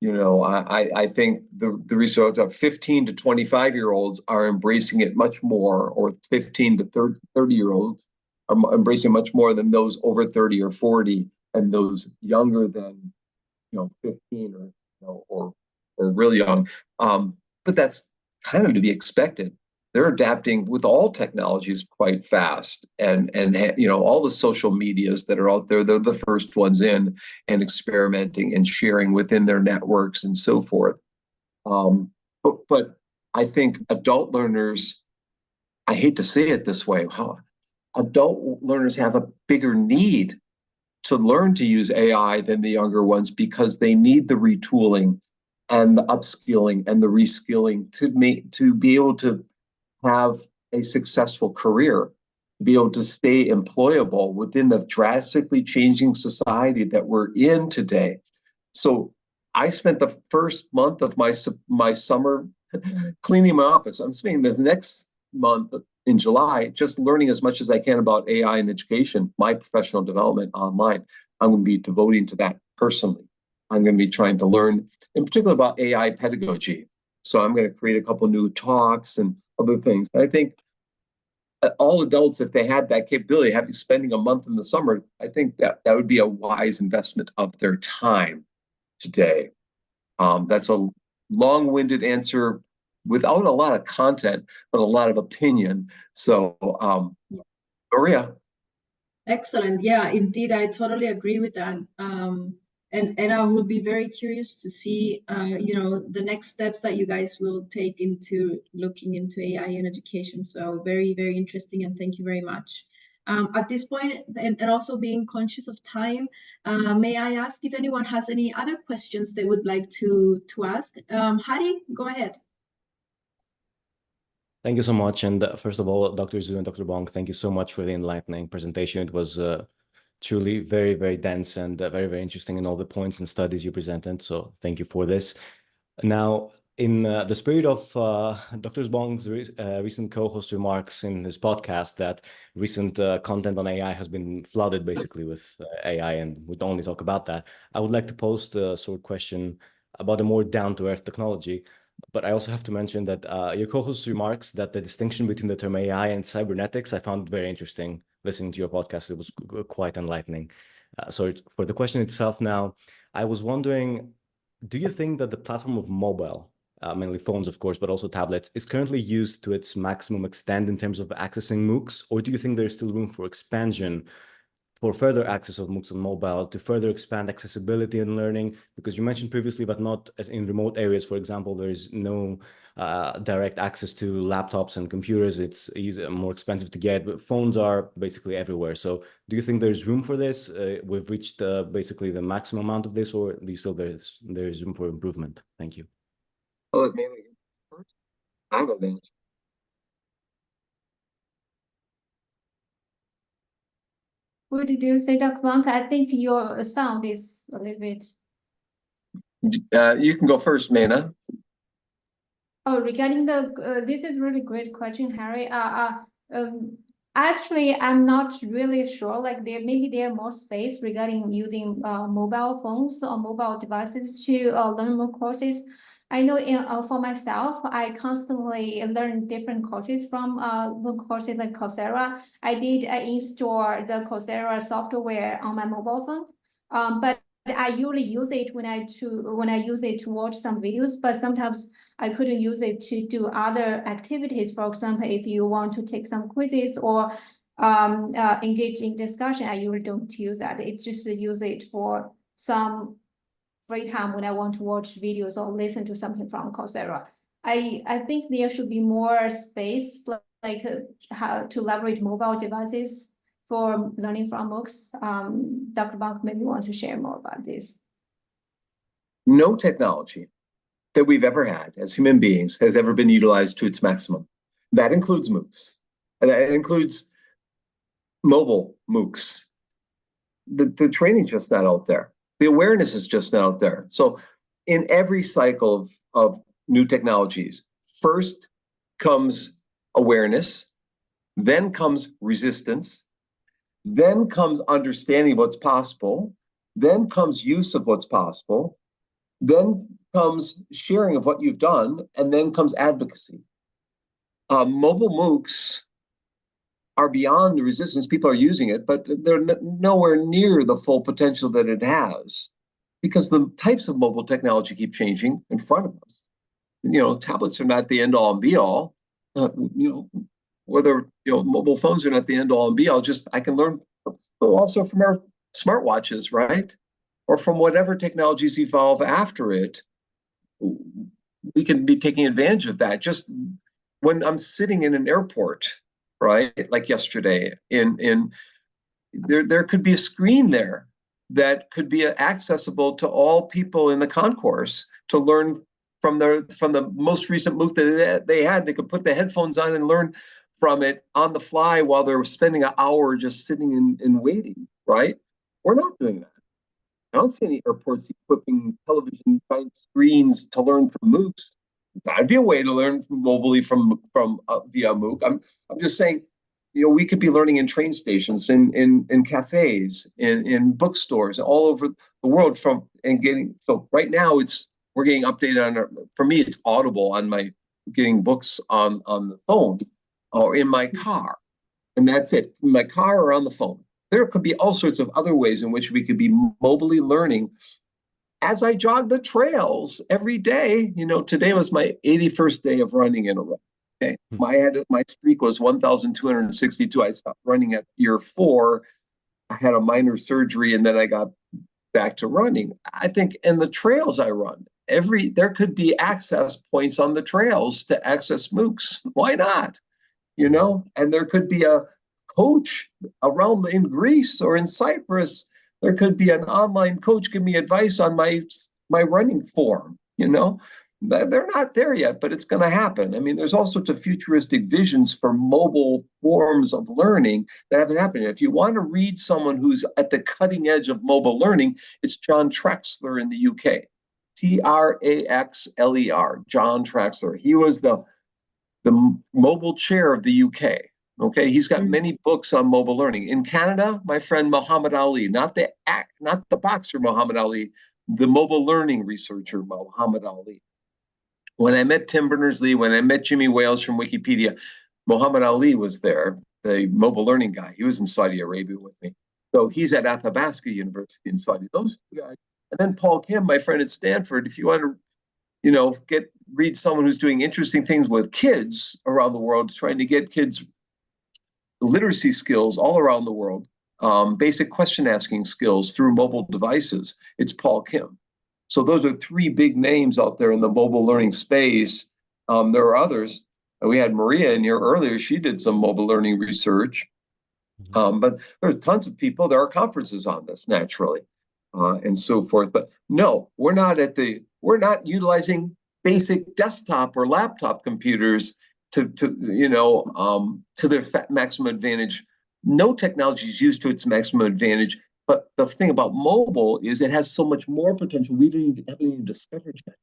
I think the research of 15 to 25-year-olds are embracing it much more, or 15 to 30-year-olds are embracing much more than those over 30 or 40, and those younger than 15 or really young. But that's kind of to be expected. They're adapting with all technologies quite fast, and all the social medias that are out there, they're the first ones in and experimenting and sharing within their networks and so forth. But I think adult learners, I hate to say it this way, adult learners have a bigger need to learn to use AI than the younger ones, because they need the retooling and the upskilling and the reskilling to be able to have a successful career, to be able to stay employable within the drastically changing society that we're in today. So I spent the first month of my summer cleaning my office. I'm spending the next month in July just learning as much as I can about AI and education, my professional development online. I'm going to be devoting to that personally. I'm going to be trying to learn, in particular, about AI pedagogy. So I'm going to create a couple new talks and other things. And I think all adults, if they had that capability, spending a month in the summer, I think that would be a wise investment of their time today. That's a long-winded answer without a lot of content, but a lot of opinion. So, Maria. Excellent. Yeah, indeed, I totally agree with that. And I will be very curious to see, the next steps that you guys will take into looking into AI in education. So very, very interesting, and thank you very much. At this point, and also being conscious of time, may I ask if anyone has any other questions they would like to ask? Hari, go ahead. Thank you so much. And first of all, Dr. Zhu and Dr. Bonk, thank you so much for the enlightening presentation. It was truly very, very dense and very, very interesting in all the points and studies you presented. So thank you for this. Now, in the spirit of Dr. Bonk's recent co-host remarks in his podcast that recent content on AI has been flooded basically with AI, and we don't only talk about that, I would like to post a sort of question about a more down-to-earth technology. But I also have to mention that your co-host's remarks that the distinction between the term AI and cybernetics, I found very interesting listening to your podcast. It was quite enlightening. So for the question itself now, I was wondering, do you think that the platform of mobile, mainly phones, of course, but also tablets, is currently used to its maximum extent in terms of accessing MOOCs? Or do you think there's still room for expansion for further access of MOOCs on mobile to further expand accessibility in learning? Because you mentioned previously, but not as in remote areas, for example, there's no direct access to laptops and computers. It's more expensive to get, but phones are basically everywhere. So do you think there's room for this? We've reached basically the maximum amount of this, or do you still there's room for improvement? Thank you. Oh, it mainly first. I have an answer. What did you say, Dr. Bonk? I think your sound is a little bit. You can go first, Meina. Oh, regarding the this is really great question, Harry. Actually, I'm not really sure. Like maybe there are more space regarding using mobile phones or mobile devices to learn more courses. I know for myself, I constantly learn different courses from courses like Coursera. I did install the Coursera software on my mobile phone, but I usually use it when I use it to watch some videos. But sometimes I couldn't use it to do other activities. For example, if you want to take some quizzes or engage in discussion, I usually don't use that. It's just use it for some free time when I want to watch videos or listen to something from Coursera. I think there should be more space, like how to leverage mobile devices for learning from MOOCs. Dr. Bonk, maybe you want to share more about this. No technology that we've ever had as human beings has ever been utilized to its maximum. That includes MOOCs, and that includes mobile MOOCs. The training's just not out there. The awareness is just not out there. So in every cycle of new technologies, first comes awareness, then comes resistance, then comes understanding what's possible, then comes use of what's possible, then comes sharing of what you've done, and then comes advocacy. Mobile MOOCs are beyond the resistance. People are using it, but they're nowhere near the full potential that it has, because the types of mobile technology keep changing in front of us. Tablets are not the end all and be all. Whether mobile phones are not the end all and be all. Just I can learn also from our smartwatches, right? Or from whatever technologies evolve after it. We can be taking advantage of that. Just when I'm sitting in an airport, right? Like yesterday, there could be a screen there that could be accessible to all people in the concourse to learn from the most recent MOOC that they had. They could put the headphones on and learn from it on the fly while they're spending an hour just sitting and waiting, right? We're not doing that. I don't see any airports equipping television screens to learn from MOOCs. That'd be a way to learn mobilely from via MOOC. I'm just saying, we could be learning in train stations, in cafes, in bookstores all over the world so right now we're getting updated on for me it's Audible on my getting books on the phone or in my car, and that's it, in my car or on the phone. There could be all sorts of other ways in which we could be mobily learning. As I jog the trails every day, today was my 81st day of running in a row. Okay, my streak was 1,262. I stopped running at year 4. I had a minor surgery, and then I got back to running. I think in the trails I run, there could be access points on the trails to access MOOCs. Why not? And there could be a coach around in Greece or in Cyprus. There could be an online coach give me advice on my running form. They're not there yet, but it's going to happen. I mean, there's all sorts of futuristic visions for mobile forms of learning that haven't happened. If you want to read someone who's at the cutting edge of mobile learning, it's John Traxler in the UK. Traxler, John Traxler. He was the mobile chair of the UK. Okay, he's got many books on mobile learning. In Canada, my friend Muhammad Ali, not the boxer Muhammad Ali, the mobile learning researcher Muhammad Ali. When I met Tim Berners-Lee, when I met Jimmy Wales from Wikipedia, Muhammad Ali was there, the mobile learning guy. He was in Saudi Arabia with me. So he's at Athabasca University in Saudi. Those two guys. And then Paul Kim, my friend at Stanford, if you want to read someone who's doing interesting things with kids around the world, trying to get kids literacy skills all around the world. basic question asking skills through mobile devices, it's Paul Kim. So those are three big names out there in the mobile learning space. There are others. We had Maria in here earlier. She did some mobile learning research. But there are tons of people. There are conferences on this naturally, and so forth. But no, we're not utilizing basic desktop or laptop computers to their maximum advantage. No technology is used to its maximum advantage. But the thing about mobile is it has so much more potential we haven't even discovered yet.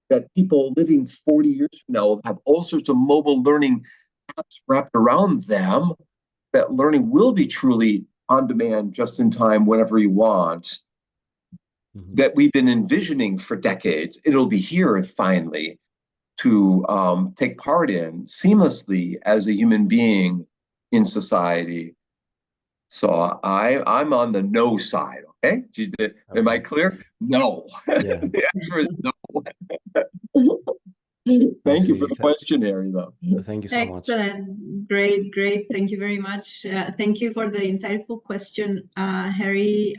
That people living 40 years from now will have all sorts of mobile learning apps wrapped around them. That learning will be truly on demand, just in time, whenever you want. That we've been envisioning for decades. It'll be here finally to take part in seamlessly as a human being in society. So I'm on the no side. Okay, am I clear? No. Yeah. The answer is no. Thank you for the questionnaire, though. Thank you so much. Excellent. Great. Thank you very much. Thank you for the insightful question, Harry.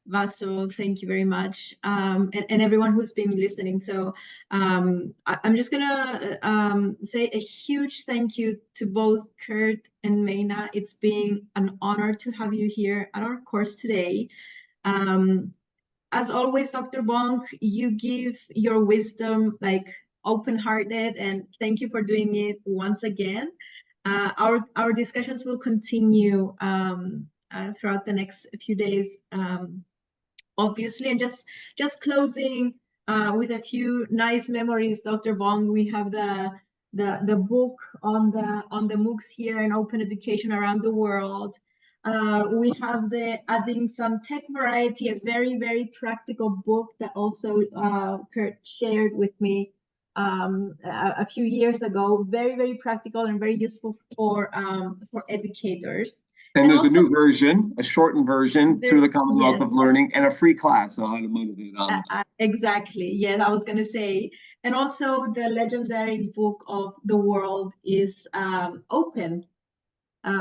Vaso, thank you very much. And everyone who's been listening. So I'm just gonna say a huge thank you to both Curt and Meina. It's been an honor to have you here at our course today. As always, Dr. Bonk, you give your wisdom like open-hearted, and thank you for doing it once again. Our discussions will continue throughout the next few days, obviously. And just closing with a few nice memories, Dr. Bonk. We have the book on the MOOCs here in open education around the world. We have adding some tech variety, a very practical book that also Curt shared with me a few years ago. Very practical and very useful for educators. And there's also a new version, a shortened version through the Commonwealth of Learning, and a free class on how to motivate on. Exactly. Yes, I was going to say. And also the legendary book of the world is Open,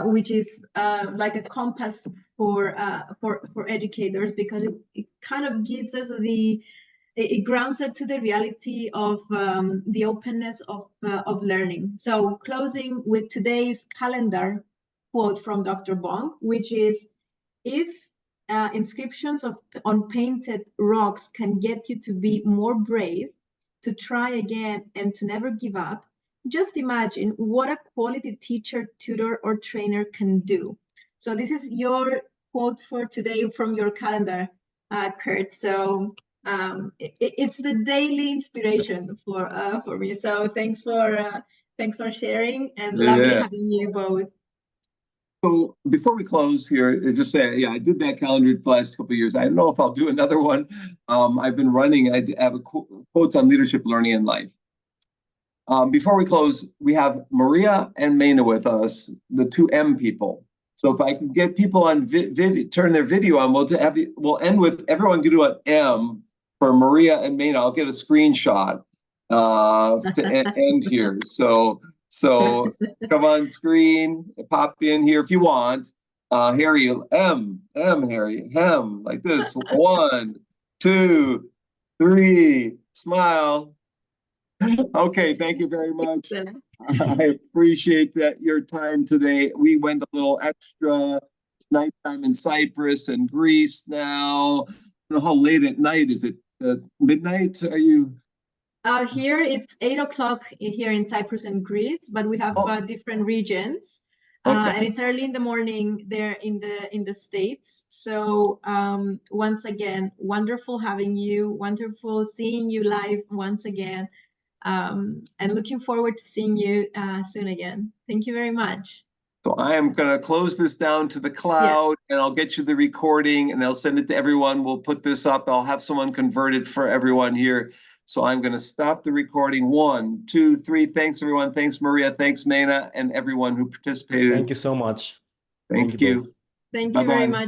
which is like a compass for educators, because it kind of gives us it grounds it to the reality of the openness of learning. So closing with today's calendar quote from Dr. Bonk, which is, if inscriptions on painted rocks can get you to be more brave, to try again, and to never give up, just imagine what a quality teacher, tutor, or trainer can do. So this is your quote for today from your calendar, Curt. So it's the daily inspiration for me. So thanks for sharing, and lovely having you both. So before we close here, just say, yeah, I did that calendar the last couple of years. I don't know if I'll do another one. I've been running. I have quotes on leadership, learning, and life. Before we close, we have Maria and Meina with us, the two M people. So if I can get people on turn their video on, we'll end with everyone can do an M for Maria and Meina. I'll get a screenshot to end here. So come on screen, pop in here if you want. Harry, Harry, hem, like this. 1, 2, 3, smile. Okay, thank you very much. I appreciate your time today. We went a little extra. It's nighttime in Cyprus and Greece now. I don't know how late at night is it? Midnight? Are you? Here it's 8 o'clock here in Cyprus and Greece, but we have different regions, and it's early in the morning there in the States. So once again, wonderful having you, wonderful seeing you live once again, and looking forward to seeing you soon again. Thank you very much. So I am going to close this down to the cloud, and I'll get you the recording, and I'll send it to everyone. We'll put this up. I'll have someone convert it for everyone here. So I'm going to stop the recording. 1, 2, 3. Thanks, everyone. Thanks, Maria. Thanks, Meina, and everyone who participated. Thank you so much. Thank you. Thank you very much.